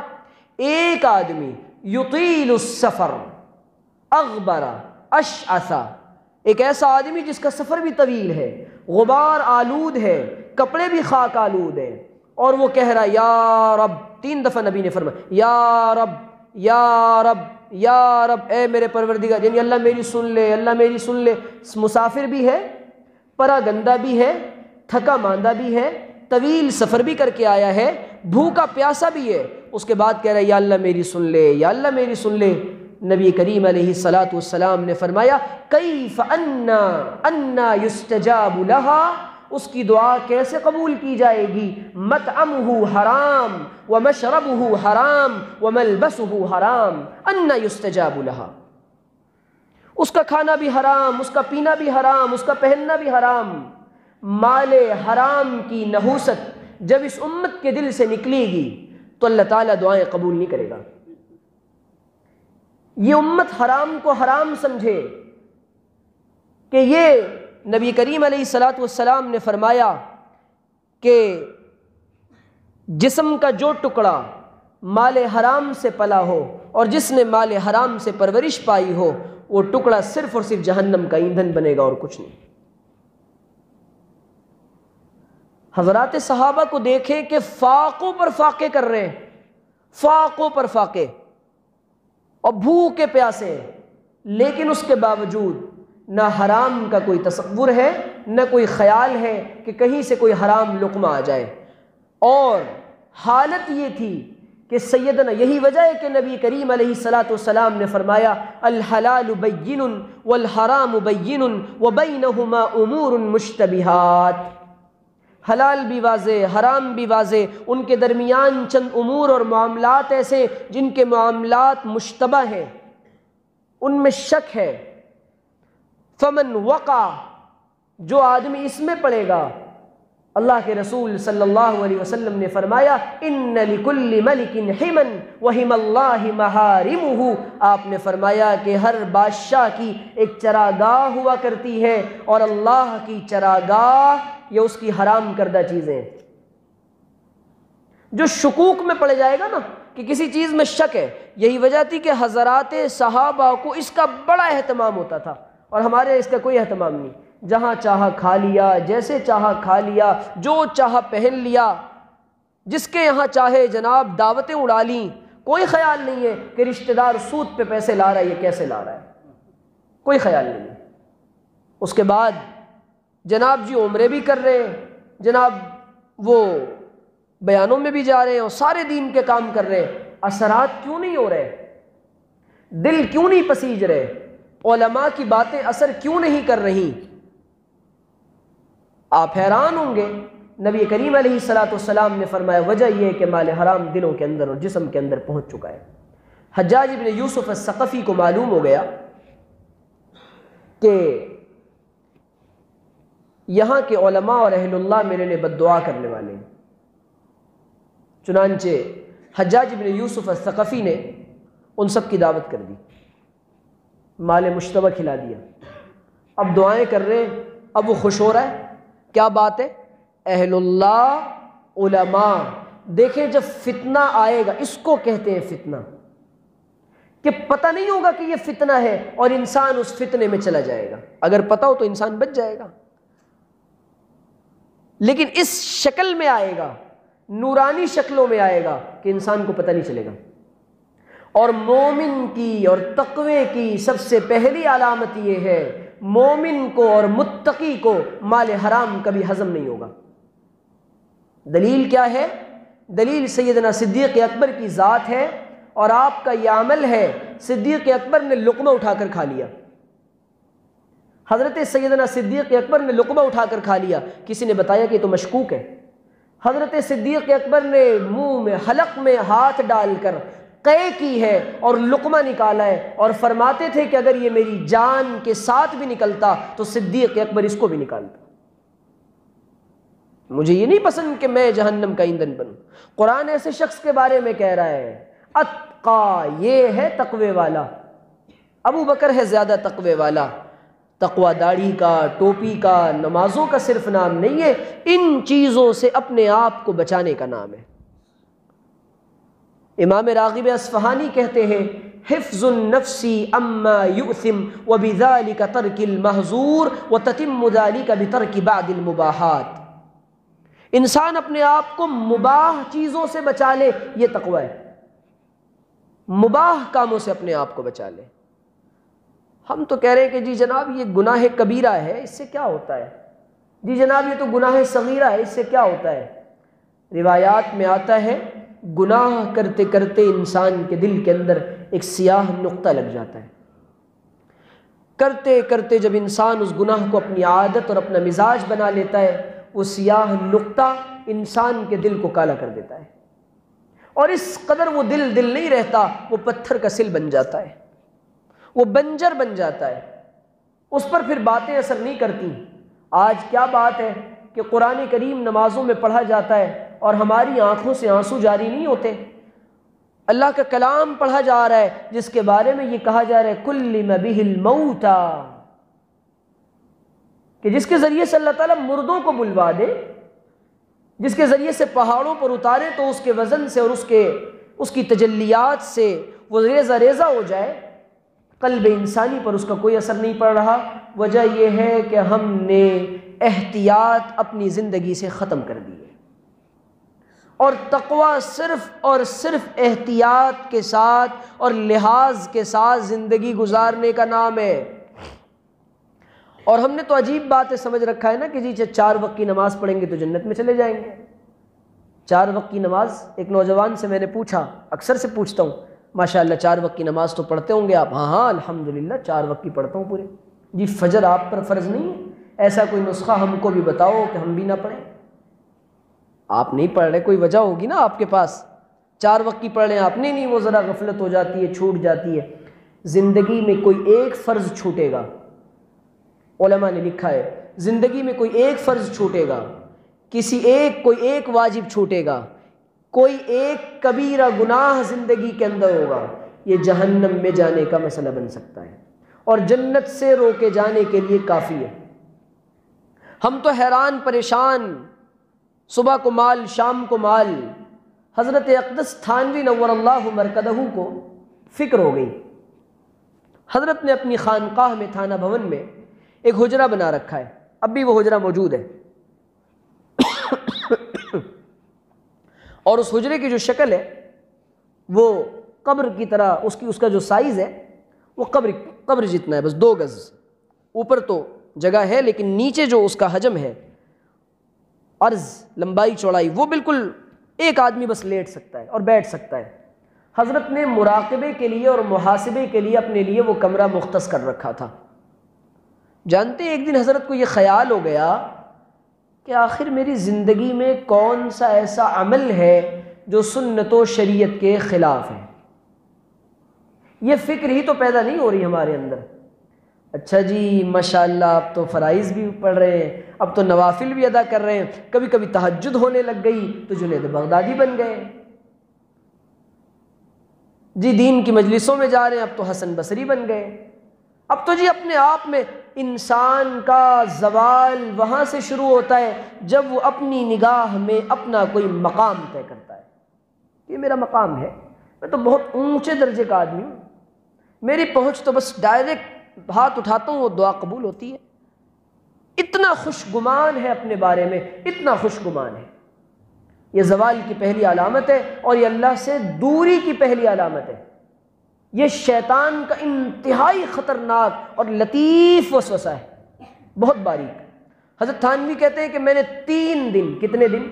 ایک آدمی یطیل السفر اغبر اشعث، ایک ایسا آدمی جس کا سفر بھی طویل ہے، غبار آلود ہے، کپڑے بھی خاک آلود ہیں، اور وہ کہہ رہا یا رب، 3 دفعہ نبی نے فرمایا یا رب یا رب یا رب، اے میرے پروردگار، یعنی اللہ میری سن لے، اللہ میری سن لے۔ مسافر بھی ہے، پرا گندہ بھی ہے، تھکا ماندہ بھی ہے، طویل سفر بھی کر کے آیا ہے، بھوکا پیاسا بھی ہے، اس کے بعد کہہ رہا ہے یا اللہ میری سن لے، یا اللہ میری سن لے۔ نبی کریم علیہ الصلاۃ والسلام نے فرمایا کیف انا یستجاب لہا، اس کی دعا کیسے قبول کی جائے گی؟ مطعمہ حرام ومشربہ حرام وملبسہ حرام، انا یستجاب لہا، اس کا کھانا بھی حرام، اس کا پینا بھی حرام، اس کا پہننا بھی حرام۔ مال حرام کی نحوست جب اس امت کے دل سے نکلے گی تو اللہ تعالیٰ دعائیں قبول نہیں کرے گا۔ یہ امت حرام کو حرام سمجھے کہ یہ نبی کریم علیہ الصلاۃ والسلام نے فرمایا کہ جسم کا جو ٹکڑا مال حرام سے پلا ہو اور جس نے مال حرام سے پرورش پائی ہو، وہ ٹکڑا صرف اور صرف جہنم کا ایندھن بنے گا اور کچھ نہیں۔ حضرات صحابہ کو دیکھیں کہ فاقوں پر فاقے کر رہے ہیں، فاقوں پر فاقے، اور بھوکے پیاسے، لیکن اس کے باوجود نہ حرام کا کوئی تصور ہے، نہ کوئی خیال ہے کہ کہیں سے کوئی حرام لقمہ آ جائے۔ اور حالت یہ تھی کہ سیدنا، یہی وجہ ہے کہ نبی کریم علیہ الصلاۃ والسلام نے فرمایا الحلال بین والحرام بین وبینہما امور مشتبہات، حلال بھی واضح، حرام بھی واضح، ان کے درمیان چند امور اور معاملات ایسے جن کے معاملات مشتبہ ہیں، ان میں شک ہے۔ فمن وقع، جو آدمی اس میں پڑے گا، اللہ کے رسول صلی اللہ علیہ وسلم نے فرمایا ان لکل ملک حما وحم اللہ محارمہ، آپ نے فرمایا کہ ہر بادشاہ کی ایک چراگاہ ہوا کرتی ہے، اور اللہ کی چراگاہ یہ اس کی حرام کردہ چیزیں۔ جو شکوک میں پڑ جائے گا نا کہ کسی چیز میں شک ہے، یہی وجہ تھی کہ حضرات صحابہ کو اس کا بڑا اہتمام ہوتا تھا، اور ہمارے اس کا کوئی اہتمام نہیں، جہاں چاہا کھا لیا، جیسے چاہا کھا لیا، جو چاہا پہن لیا، جس کے یہاں چاہے جناب دعوتیں اڑا لیں، کوئی خیال نہیں ہے کہ رشتہ دار سود پہ پیسے لا رہا ہے، یہ کیسے لا رہا ہے، کوئی خیال نہیں ہے۔ اس کے بعد جناب جی عمرے بھی کر رہے ہیں، جناب وہ بیانوں میں بھی جا رہے ہیں، اور سارے دین کے کام کر رہے ہیں، اثرات کیوں نہیں ہو رہے؟ دل کیوں نہیں پسیج رہے؟ علماء کی باتیں اثر کیوں نہیں کر رہی؟ آپ حیران ہوں گے۔ نبی کریم علیہ الصلاۃ والسلام نے فرمایا وجہ یہ ہے کہ مال حرام دلوں کے اندر اور جسم کے اندر پہنچ چکا ہے۔ حجاج بن یوسف الثقفی کو معلوم ہو گیا کہ یہاں کے علماء اور اہل اللہ میرے لیے بد دعا کرنے والے ہیں، چنانچہ حجاج بن یوسف الثقفی نے ان سب کی دعوت کر دی، مال مشتبہ کھلا دیا، اب دعائیں کر رہے ہیں، اب وہ خوش ہو رہا ہے۔ کیا بات ہے؟ اہل اللہ، علماء، دیکھیں جب فتنہ آئے گا، اس کو کہتے ہیں فتنہ، کہ پتہ نہیں ہوگا کہ یہ فتنہ ہے اور انسان اس فتنے میں چلا جائے گا. اگر پتہ ہو تو انسان بچ جائے گا، لیکن اس شکل میں آئے گا، نورانی شکلوں میں آئے گا کہ انسان کو پتہ نہیں چلے گا. اور مومن کی اور تقوی کی سب سے پہلی علامت یہ ہے، مومن کو اور متقی کو مال حرام کبھی ہضم نہیں ہوگا. دلیل کیا ہے؟ دلیل سیدنا صدیق اکبر کی ذات ہے اور آپ کا یہ عمل ہے. صدیق اکبر نے لقمہ اٹھا کر کھا لیا. حضرت سیدنا صدیق اکبر نے لقمہ اٹھا کر کھا لیا. کسی نے بتایا کہ یہ تو مشکوک ہے. حضرت صدیق اکبر نے منہ میں حلق میں ہاتھ ڈال کر قے کی ہے اور لقمہ نکالا ہے، اور فرماتے تھے کہ اگر یہ میری جان کے ساتھ بھی نکلتا تو صدیق اکبر اس کو بھی نکالتا. مجھے یہ نہیں پسند کہ میں جہنم کا ایندھن بنوں. قرآن ایسے شخص کے بارے میں کہہ رہا ہے اتقا، یہ ہے تقوی والا. ابو بکر ہے زیادہ تقوی والا. تقوی داڑھی کا، ٹوپی کا، نمازوں کا صرف نام نہیں ہے، ان چیزوں سے اپنے آپ کو بچانے کا نام ہے. امام راغب اصفہانی کہتے ہیں حفظ النفس اما یؤثم وبذلك ترک المحظور وتتم ذلك بترک بعض المباحات. انسان اپنے آپ کو مباح چیزوں سے بچا لے، یہ تقوی ہے. مباح کاموں سے اپنے آپ کو بچا لے. ہم تو کہہ رہے ہیں کہ جی جناب یہ گناہ کبیرہ ہے، اس سے کیا ہوتا ہے؟ جی جناب یہ تو گناہ صغیرہ ہے، اس سے کیا ہوتا ہے؟ روایات میں آتا ہے گناہ کرتے کرتے انسان کے دل کے اندر ایک سیاہ نقطہ لگ جاتا ہے. کرتے کرتے جب انسان اس گناہ کو اپنی عادت اور اپنا مزاج بنا لیتا ہے، وہ سیاہ نقطہ انسان کے دل کو کالا کر دیتا ہے. اور اس قدر وہ دل نہیں رہتا، وہ پتھر کا سل بن جاتا ہے، وہ بنجر بن جاتا ہے. اس پر پھر باتیں اثر نہیں کرتی. آج کیا بات ہے کہ قرآن کریم نمازوں میں پڑھا جاتا ہے اور ہماری آنکھوں سے آنسو جاری نہیں ہوتے. اللہ کا کلام پڑھا جا رہا ہے جس کے بارے میں یہ کہا جا رہا ہے کلم بہ الموتى، کہ جس کے ذریعے سے اللہ تعالیٰ مردوں کو بلوا دے، جس کے ذریعے سے پہاڑوں پر اتارے تو اس کے وزن سے اور اس کی تجلیات سے وہ ریزہ ریزہ ہو جائے. قلب انسانی پر اس کا کوئی اثر نہیں پڑ رہا. وجہ یہ ہے کہ ہم نے احتیاط اپنی زندگی سے ختم کر دی ہے. اور تقوی صرف اور صرف احتیاط کے ساتھ اور لحاظ کے ساتھ زندگی گزارنے کا نام ہے. اور ہم نے تو عجیب باتیں سمجھ رکھا ہے نا کہ جی 4 وقت کی نماز پڑھیں گے تو جنت میں چلے جائیں گے. 4 وقت کی نماز، ایک نوجوان سے میں نے پوچھا، اکثر سے پوچھتا ہوں، ماشاءاللہ 4 وقت کی نماز تو پڑھتے ہوں گے آپ؟ ہاں الحمدللہ 4 وقت کی پڑھتا ہوں پورے. جی فجر آپ پر فرض نہیں ہے؟ ایسا کوئی نسخہ ہم کو بھی بتاؤ کہ ہم بھی نہ پڑھیں. آپ نہیں پڑھ رہے، کوئی وجہ ہوگی نا آپ کے پاس. 4 وقت کی پڑھ رہے ہیں آپ، نہیں وہ ذرا غفلت ہو جاتی ہے، چھوٹ جاتی ہے. زندگی میں کوئی ایک فرض چھوٹے گا، علماء نے لکھا ہے زندگی میں کوئی ایک فرض چھوٹے گا، کوئی ایک واجب چھوٹے گا، کوئی ایک کبیرہ گناہ زندگی کے اندر ہوگا، یہ جہنم میں جانے کا مسئلہ بن سکتا ہے اور جنت سے روکے جانے کے لیے کافی ہے. ہم تو حیران پریشان، صبح کو مال شام کو مال. حضرت اقدس تھانوی نور اللہ مرکزہ کو فکر ہو گئی. حضرت نے اپنی خانقاہ میں تھانہ بھون میں ایک حجرہ بنا رکھا ہے، اب بھی وہ حجرہ موجود ہے. اور اس حجرے کی جو شکل ہے وہ قبر کی طرح، اس کا جو سائز ہے وہ قبر جتنا ہے، بس 2 گز. اوپر تو جگہ ہے لیکن نیچے جو اس کا حجم ہے، عرض لمبائی چوڑائی، وہ بالکل ایک آدمی بس لیٹ سکتا ہے اور بیٹھ سکتا ہے. حضرت نے مراقبے کے لیے اور محاسبے کے لیے اپنے لیے وہ کمرہ مختص کر رکھا تھا. جانتے ایک دن حضرت کو یہ خیال ہو گیا کہ آخر میری زندگی میں کون سا ایسا عمل ہے جو سنت و شریعت کے خلاف ہے. یہ فکر ہی تو پیدا نہیں ہو رہی ہمارے اندر. اچھا جی ماشاءاللہ اب تو فرائض بھی پڑھ رہے ہیں، اب تو نوافل بھی ادا کر رہے ہیں، کبھی کبھی تہجد ہونے لگ گئی تو جنید بغدادی بن گئے. جی دین کی مجلسوں میں جا رہے ہیں، اب تو حسن بصری بن گئے. اب تو جی اپنے آپ میں انسان کا زوال وہاں سے شروع ہوتا ہے جب وہ اپنی نگاہ میں اپنا کوئی مقام طے کرتا ہے. یہ میرا مقام ہے، میں تو بہت اونچے درجے کا آدمی ہوں، میری پہنچ تو بس ڈائریکٹ ہاتھ اٹھاتا ہوں وہ دعا قبول ہوتی ہے۔ اتنا خوش گمان ہے اپنے بارے میں، اتنا خوش گمان ہے۔ یہ زوال کی پہلی علامت ہے اور یہ اللہ سے دوری کی پہلی علامت ہے۔ یہ شیطان کا انتہائی خطرناک اور لطیف وسوسہ ہے، بہت باریک۔ حضرت تھانوی کہتے ہیں کہ میں نے 3 دن، کتنے دن؟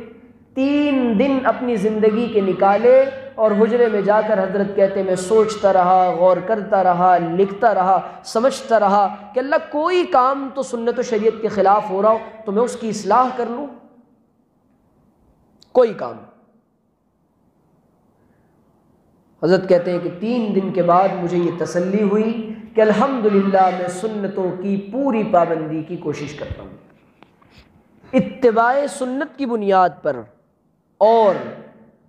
3 دن اپنی زندگی کے نکالے اور حجرے میں جا کر حضرت کہتے ہیں میں سوچتا رہا، غور کرتا رہا، لکھتا رہا، سمجھتا رہا کہ اللہ کوئی کام تو سنت و شریعت کے خلاف ہو رہا ہو تو میں اس کی اصلاح کر لوں، کوئی کام۔ حضرت کہتے ہیں کہ 3 دن کے بعد مجھے یہ تسلی ہوئی کہ الحمدللہ میں سنتوں کی پوری پابندی کی کوشش کرتا ہوں، اتباع سنت کی بنیاد پر اور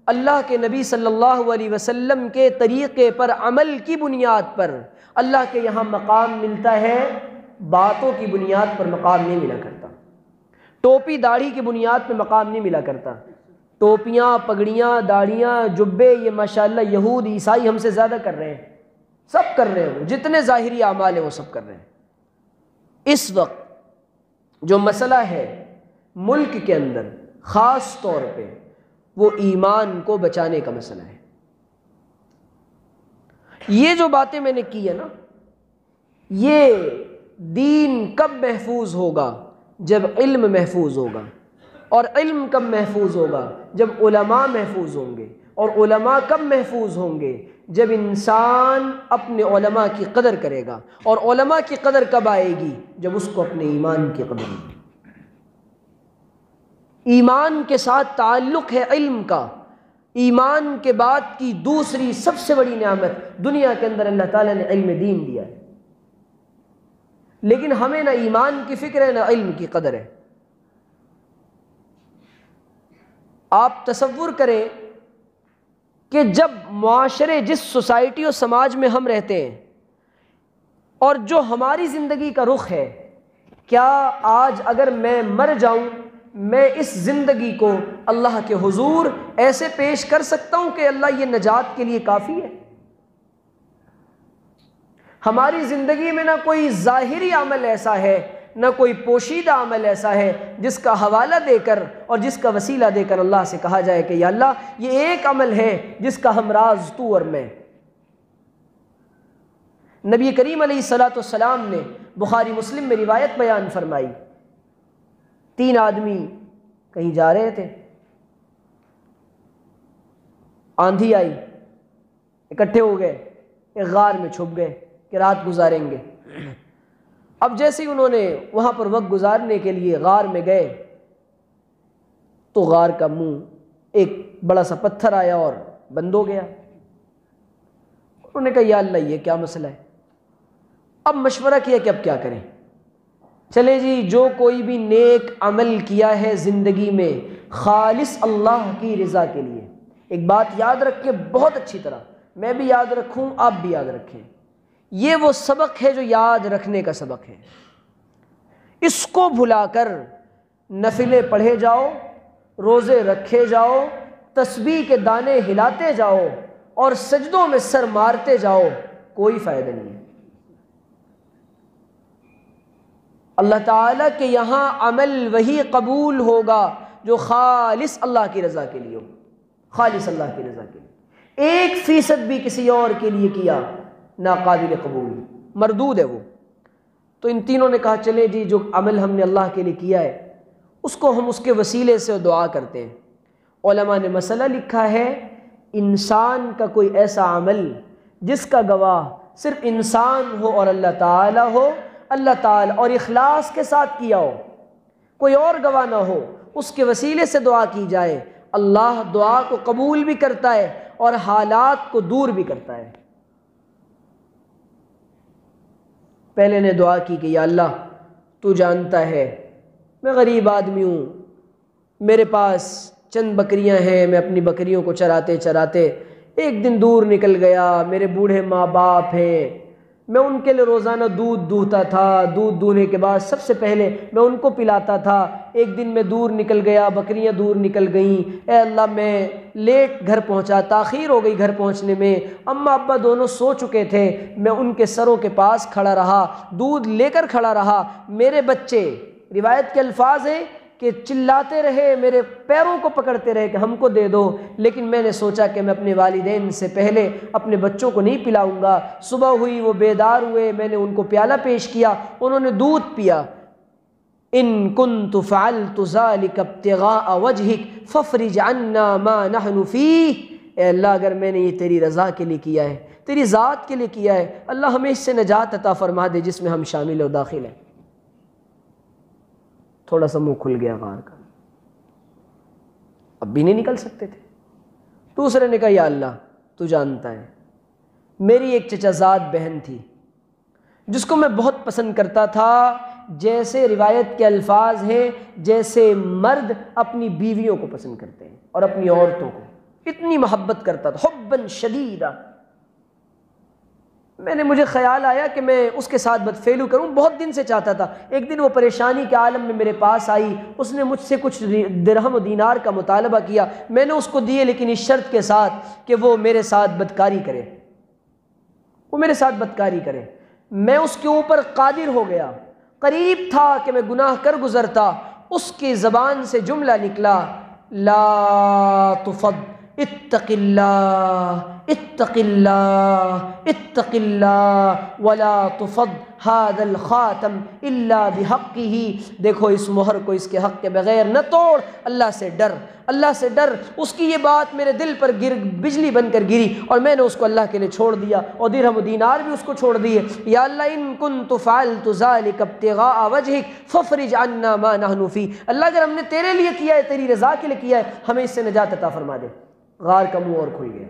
اللہ کے نبی صلی اللہ علیہ وسلم کے طریقے پر عمل کی بنیاد پر اللہ کے یہاں مقام ملتا ہے، باتوں کی بنیاد پر مقام نہیں ملا کرتا، ٹوپی داڑھی کی بنیاد پر مقام نہیں ملا کرتا۔ ٹوپیاں، پگڑیاں، داڑھیاں، جبے، یہ ماشاءاللہ یہود عیسائی ہم سے زیادہ کر رہے ہیں، سب کر رہے ہیں، جتنے ظاہری اعمال ہیں وہ سب کر رہے ہیں۔ اس وقت جو مسئلہ ہے ملک کے اندر خاص طور پہ وہ ایمان کو بچانے کا مسئلہ ہے۔ یہ جو باتیں میں نے کی ہے نا، یہ دین کب محفوظ ہوگا؟ جب علم محفوظ ہوگا، اور علم کب محفوظ ہوگا؟ جب علماء محفوظ ہوں گے، اور علماء کب محفوظ ہوں گے؟ جب انسان اپنے علماء کی قدر کرے گا، اور علماء کی قدر کب آئے گی؟ جب اس کو اپنے ایمان کی قدر ہوگی۔ ایمان کے ساتھ تعلق ہے علم کا۔ ایمان کے بعد کی دوسری سب سے بڑی نعمت دنیا کے اندر اللہ تعالیٰ نے علم دین دیا ہے، لیکن ہمیں نہ ایمان کی فکر ہے نہ علم کی قدر ہے۔ آپ تصور کریں کہ جب معاشرے، جس سوسائٹی اور سماج میں ہم رہتے ہیں اور جو ہماری زندگی کا رخ ہے، کیا آج اگر میں مر جاؤں میں اس زندگی کو اللہ کے حضور ایسے پیش کر سکتا ہوں کہ اللہ یہ نجات کے لیے کافی ہے؟ ہماری زندگی میں نہ کوئی ظاہری عمل ایسا ہے، نہ کوئی پوشیدہ عمل ایسا ہے جس کا حوالہ دے کر اور جس کا وسیلہ دے کر اللہ سے کہا جائے کہ یا اللہ یہ ایک عمل ہے جس کا ہم راز تو اور میں۔ نبی کریم علیہ الصلوۃ والسلام نے بخاری مسلم میں روایت بیان فرمائی، 3 آدمی کہیں جا رہے تھے، آندھی آئی، اکٹھے ہو گئے، ایک غار میں چھپ گئے کہ رات گزاریں گے۔ اب جیسے ہی انہوں نے وہاں پر وقت گزارنے کے لیے غار میں گئے تو غار کا منہ ایک بڑا سا پتھر آیا اور بند ہو گیا۔ انہوں نے کہا یا اللہ یہ کیا مسئلہ ہے؟ اب مشورہ کیا کہ اب کیا کریں؟ چلے جی، جو کوئی بھی نیک عمل کیا ہے زندگی میں خالص اللہ کی رضا کے لیے، ایک بات یاد رکھیں بہت اچھی طرح، میں بھی یاد رکھوں، آپ بھی یاد رکھیں، یہ وہ سبق ہے جو یاد رکھنے کا سبق ہے۔ اس کو بھلا کر نفلیں پڑھے جاؤ، روزے رکھے جاؤ، تسبیح کے دانے ہلاتے جاؤ اور سجدوں میں سر مارتے جاؤ، کوئی فائدہ نہیں ہے۔ اللہ تعالیٰ کے یہاں عمل وہی قبول ہوگا جو خالص اللہ کی رضا کے لیے ہو، خالص اللہ کی رضا کے لیے۔ 1% بھی کسی اور کے لیے کیا ناقابل قبول، مردود ہے وہ۔ تو ان تینوں نے کہا چلے جی، جو عمل ہم نے اللہ کے لیے کیا ہے اس کو ہم اس کے وسیلے سے دعا کرتے ہیں۔ علماء نے مسئلہ لکھا ہے، انسان کا کوئی ایسا عمل جس کا گواہ صرف انسان ہو اور اللہ تعالیٰ ہو، اللہ تعالیٰ اور اخلاص کے ساتھ کیا ہو، کوئی اور گواہ نہ ہو، اس کے وسیلے سے دعا کی جائے، اللہ دعا کو قبول بھی کرتا ہے اور حالات کو دور بھی کرتا ہے۔ پہلے نے دعا کی کہ یا اللہ تو جانتا ہے میں غریب آدمی ہوں، میرے پاس چند بکریاں ہیں، میں اپنی بکریوں کو چراتے چراتے ایک دن دور نکل گیا، میرے بوڑھے ماں باپ ہیں، میں ان کے لیے روزانہ دودھ دوہتا تھا، دودھ دوہنے کے بعد سب سے پہلے میں ان کو پلاتا تھا۔ ایک دن میں دور نکل گیا، بکریاں دور نکل گئیں، اے اللہ میں لیٹ گھر پہنچا، تاخیر ہو گئی گھر پہنچنے میں، اماں ابا دونوں سو چکے تھے، میں ان کے سروں کے پاس کھڑا رہا، دودھ لے کر کھڑا رہا، میرے بچے، روایت کے الفاظ ہیں کہ چلاتے رہے، میرے پیروں کو پکڑتے رہے کہ ہم کو دے دو، لیکن میں نے سوچا کہ میں اپنے والدین سے پہلے اپنے بچوں کو نہیں پلاؤں گا۔ صبح ہوئی، وہ بیدار ہوئے، میں نے ان کو پیالہ پیش کیا، انہوں نے دودھ پیا۔ ان كنت فعلت ذلك ابتغاء وجهك فافرج عنا ما نحن فيه، اے اللہ اگر میں نے یہ تیری رضا کے لیے کیا ہے، تیری ذات کے لیے کیا ہے، اللہ ہمیں اس سے نجات عطا فرما دے جس میں ہم شامل و داخل ہیں۔ تھوڑا سا منہ کھل گیا غار کا، اب بھی نہیں نکل سکتے تھے۔ دوسرے نے کہا یا اللہ تو جانتا ہے، میری ایک چچا زاد بہن تھی جس کو میں بہت پسند کرتا تھا، جیسے روایت کے الفاظ ہیں جیسے مرد اپنی بیویوں کو پسند کرتے ہیں اور اپنی عورتوں کو، اتنی محبت کرتا تھا، حباً شدیدا۔ مجھے خیال آیا کہ میں اس کے ساتھ بدفعلو کروں، بہت دن سے چاہتا تھا۔ ایک دن وہ پریشانی کے عالم میں میرے پاس آئی، اس نے مجھ سے کچھ درہم و دینار کا مطالبہ کیا، میں نے اس کو دیے، لیکن اس شرط کے ساتھ کہ وہ میرے ساتھ بدکاری کرے، وہ میرے ساتھ بدکاری کرے۔ میں اس کے اوپر قادر ہو گیا، قریب تھا کہ میں گناہ کر گزرتا۔ اس کی زبان سے جملہ نکلا، لا تفض اتق اللہ اتق اللہ اتق اللہ ولا تفض هذا الخاتم الا بحقه، دیکھو اس مہر کو اس کے حق کے بغیر نہ توڑ، اللہ سے ڈر، اللہ سے ڈر۔ اس کی یہ بات میرے دل پر بجلی بن کر گری، اور میں نے اس کو اللہ کے لیے چھوڑ دیا، اور درہم و دینار بھی اس کو چھوڑ دیے۔ یا اللہ ان كنت فعلت ذلك ابتغاء وجهك فافرج عنا ما نحن فيه، اللہ اگر ہم نے تیرے لیے کیا ہے، تیری رضا کے لیے کیا ہے، ہمیں اس سے نجات عطا فرما دے۔ غار کا منہ اور کھل گیا۔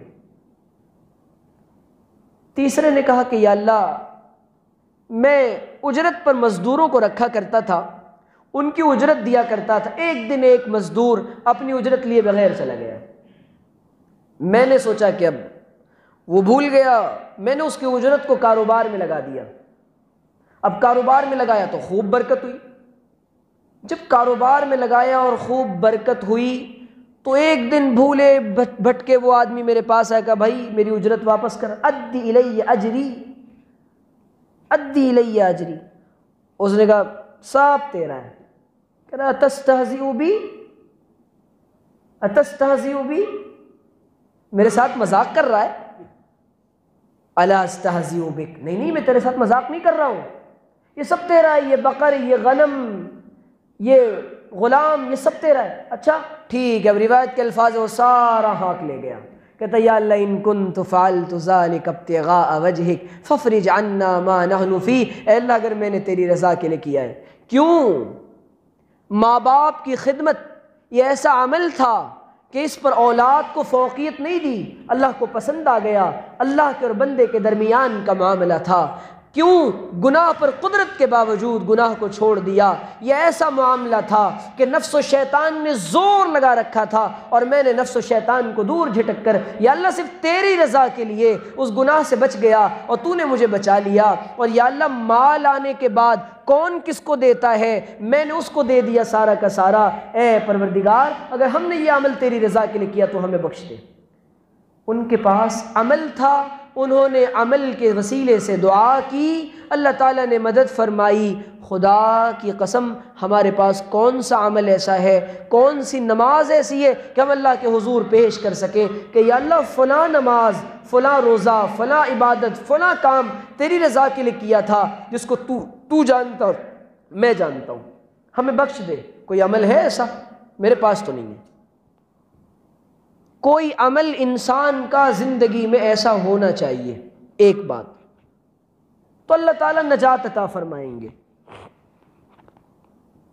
تیسرے نے کہا کہ یا اللہ میں اجرت پر مزدوروں کو رکھا کرتا تھا، ان کی اجرت دیا کرتا تھا، ایک دن ایک مزدور اپنی اجرت لیے بغیر چلا گیا، میں نے سوچا کہ اب وہ بھول گیا، میں نے اس کی اجرت کو کاروبار میں لگا دیا۔ اب کاروبار میں لگایا تو خوب برکت ہوئی، جب کاروبار میں لگایا اور خوب برکت ہوئی تو ایک دن بھولے بھٹکے وہ آدمی میرے پاس آیا، کہا بھائی میری اجرت واپس کر، ادی الی اجری ادی الی اجری۔ اس نے کہا سب تیرا ہے۔ کہہ رہا اتستہزئ بی اتستہزئ بی، میرے ساتھ مذاق کر رہا ہے؟ الا استہزئ بک، نہیں نہیں میں تیرے ساتھ مذاق نہیں کر رہا ہوں، یہ سب تیرا ہے، یہ بقر، یہ غنم، یہ غلام، یہ سب تیرا ہے۔ اچھا ٹھیک ہے، اب روایت کے الفاظ وہ سارا ہاتھ لے گیا، کہتا یا اللہ ان كنت فعلت ذلك ابتغاء وجهك فافرج عنا ما نحن فيه، اے اللہ اگر میں نے تیری رضا کے لیے کیا ہے۔ کیوں؟ ماں باپ کی خدمت یہ ایسا عمل تھا کہ اس پر اولاد کو فوقیت نہیں دی، اللہ کو پسند آ گیا، اللہ کے اور بندے کے درمیان کا معاملہ تھا۔ کیوں؟ گناہ پر قدرت کے باوجود گناہ کو چھوڑ دیا۔ یہ ایسا معاملہ تھا کہ نفس و شیطان نے زور لگا رکھا تھا، اور میں نے نفس و شیطان کو دور جھٹک کر یا اللہ صرف تیری رضا کے لیے اس گناہ سے بچ گیا، اور تو نے مجھے بچا لیا۔ اور یا اللہ مال آنے کے بعد کون کس کو دیتا ہے، میں نے اس کو دے دیا سارا کا سارا، اے پروردگار اگر ہم نے یہ عمل تیری رضا کے لیے کیا تو ہمیں بخش دے۔ ان کے پاس عمل تھا، انہوں نے عمل کے وسیلے سے دعا کی، اللہ تعالیٰ نے مدد فرمائی۔ خدا کی قسم ہمارے پاس کون سا عمل ایسا ہے، کون سی نماز ایسی ہے کہ ہم اللہ کے حضور پیش کر سکیں کہ یا اللہ فلاں نماز، فلاں روزہ، فلاں عبادت، فلاں کام تیری رضا کے لیے کیا تھا، جس کو تو جانتا میں جانتا ہوں، ہمیں بخش دے۔ کوئی عمل ہے ایسا؟ میرے پاس تو نہیں ہے۔ کوئی عمل انسان کا زندگی میں ایسا ہونا چاہیے، ایک بات تو اللہ تعالیٰ نجات عطا فرمائیں گے۔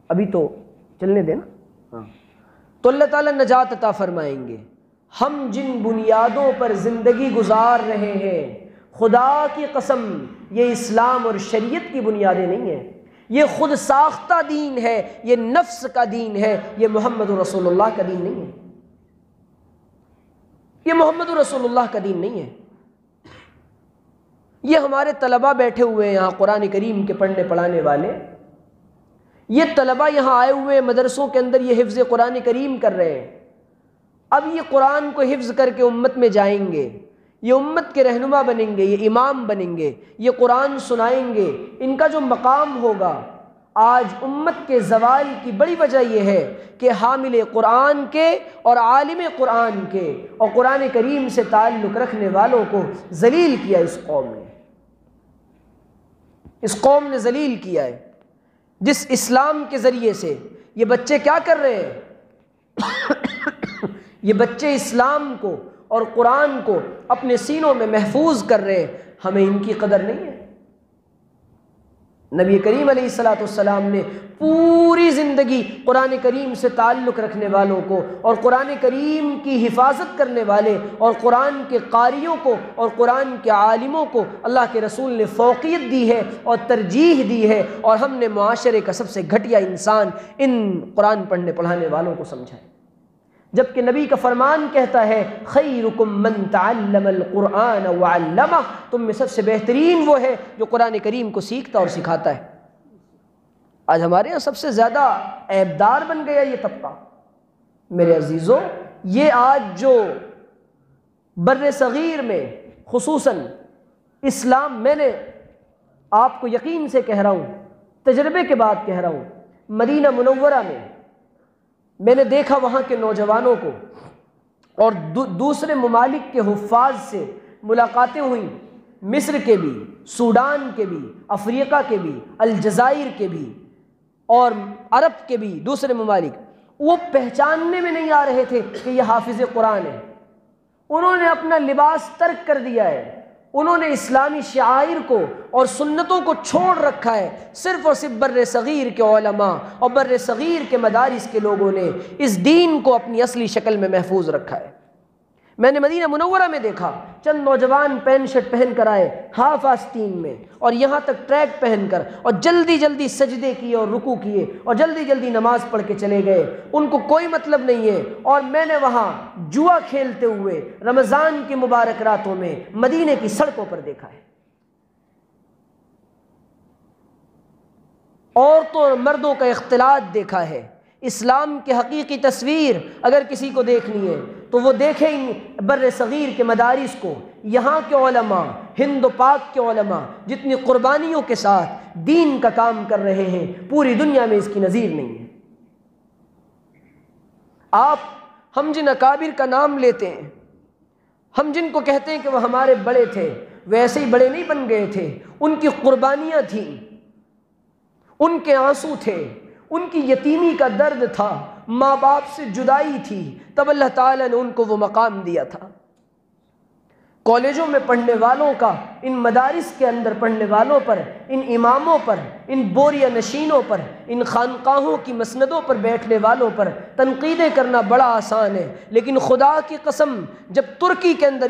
ابھی تو چلنے دینا، تو اللہ تعالیٰ نجات عطا فرمائیں گے۔ ہم جن بنیادوں پر زندگی گزار رہے ہیں، خدا کی قسم یہ اسلام اور شریعت کی بنیادیں نہیں ہیں، یہ خود ساختہ دین ہے، یہ نفس کا دین ہے، یہ محمد رسول اللہ کا دین نہیں ہے، یہ محمد رسول اللہ کا دین نہیں ہے۔ یہ ہمارے طلباء بیٹھے ہوئے ہیں یہاں قرآن کریم کے پڑھنے پڑھانے والے، یہ طلباء یہاں آئے ہوئے ہیں مدرسوں کے اندر، یہ حفظ قرآن کریم کر رہے ہیں۔ اب یہ قرآن کو حفظ کر کے امت میں جائیں گے، یہ امت کے رہنما بنیں گے، یہ امام بنیں گے، یہ قرآن سنائیں گے، ان کا جو مقام ہوگا۔ آج امت کے زوال کی بڑی وجہ یہ ہے کہ حامل قرآن کے اور عالم قرآن کے اور قرآن کریم سے تعلق رکھنے والوں کو ذلیل کیا اس قوم نے، اس قوم نے ذلیل کیا ہے۔ جس اسلام کے ذریعے سے یہ بچے کیا کر رہے ہیں، یہ بچے اسلام کو اور قرآن کو اپنے سینوں میں محفوظ کر رہے ہیں، ہمیں ان کی قدر نہیں ہے۔ نبی کریم علیہ الصلوۃ والسلام نے پوری زندگی قرآن کریم سے تعلق رکھنے والوں کو اور قرآن کریم کی حفاظت کرنے والے اور قرآن کے قاریوں کو اور قرآن کے عالموں کو اللہ کے رسول نے فوقیت دی ہے اور ترجیح دی ہے، اور ہم نے معاشرے کا سب سے گھٹیا انسان ان قرآن پڑھنے پڑھانے والوں کو سمجھا ہے، جبکہ نبی کا فرمان کہتا ہے خیرکم من تعلم القرآن وعلمہ، تم میں سب سے بہترین وہ ہے جو قرآن کریم کو سیکھتا اور سکھاتا ہے۔ آج ہمارے یہاں سب سے زیادہ عیبدار بن گیا یہ طبقہ۔ میرے عزیزوں، یہ آج جو بر صغیر میں خصوصاً اسلام، میں نے آپ کو یقین سے کہہ رہا ہوں، تجربے کے بعد کہہ رہا ہوں، مدینہ منورہ میں نے دیکھا وہاں کے نوجوانوں کو، اور دوسرے ممالک کے حفاظ سے ملاقاتیں ہوئیں، مصر کے بھی، سوڈان کے بھی، افریقہ کے بھی، الجزائر کے بھی، اور عرب کے بھی دوسرے ممالک، وہ پہچاننے میں نہیں آ رہے تھے کہ یہ حافظ قرآن ہے۔ انہوں نے اپنا لباس ترک کر دیا ہے، انہوں نے اسلامی شعائر کو اور سنتوں کو چھوڑ رکھا ہے، صرف اور صرف بر صغیر کے علماء اور بر صغیر کے مدارس کے لوگوں نے اس دین کو اپنی اصلی شکل میں محفوظ رکھا ہے۔ میں نے مدینہ منورہ میں دیکھا چند نوجوان پینٹ شرٹ پہن کر آئے ہاف آستین میں، اور یہاں تک ٹریک پہن کر، اور جلدی جلدی سجدے کیے اور رکوع کیے اور جلدی جلدی نماز پڑھ کے چلے گئے، ان کو کوئی مطلب نہیں ہے۔ اور میں نے وہاں جوا کھیلتے ہوئے رمضان کی مبارک راتوں میں مدینے کی سڑکوں پر دیکھا ہے۔ عورتوں اور مردوں کا اختلاط دیکھا ہے۔ اسلام کی حقیقی تصویر اگر کسی کو دیکھنی ہے تو وہ دیکھیں بر صغیر کے مدارس کو، یہاں کے علماء، ہند و پاک کے علماء جتنی قربانیوں کے ساتھ دین کا کام کر رہے ہیں، پوری دنیا میں اس کی نظیر نہیں ہے۔ ہم جن اکابر کا نام لیتے ہیں، ہم جن کو کہتے ہیں کہ وہ ہمارے بڑے تھے، وہ ایسے ہی بڑے نہیں بن گئے تھے، ان کی قربانیاں تھیں، ان کے آنسو تھے، ان کی یتیمی کا درد تھا، ماں باپ سے جدائی تھی، تب اللہ تعالیٰ نے ان کو وہ مقام دیا تھا۔ کالجوں میں پڑھنے والوں کا، ان مدارس کے اندر پڑھنے والوں پر، ان اماموں پر، ان بوریہ نشینوں پر، ان خانقاہوں کی مسندوں پر بیٹھنے والوں پر تنقیدیں کرنا بڑا آسان ہے، لیکن خدا کی قسم جب ترکی کے اندر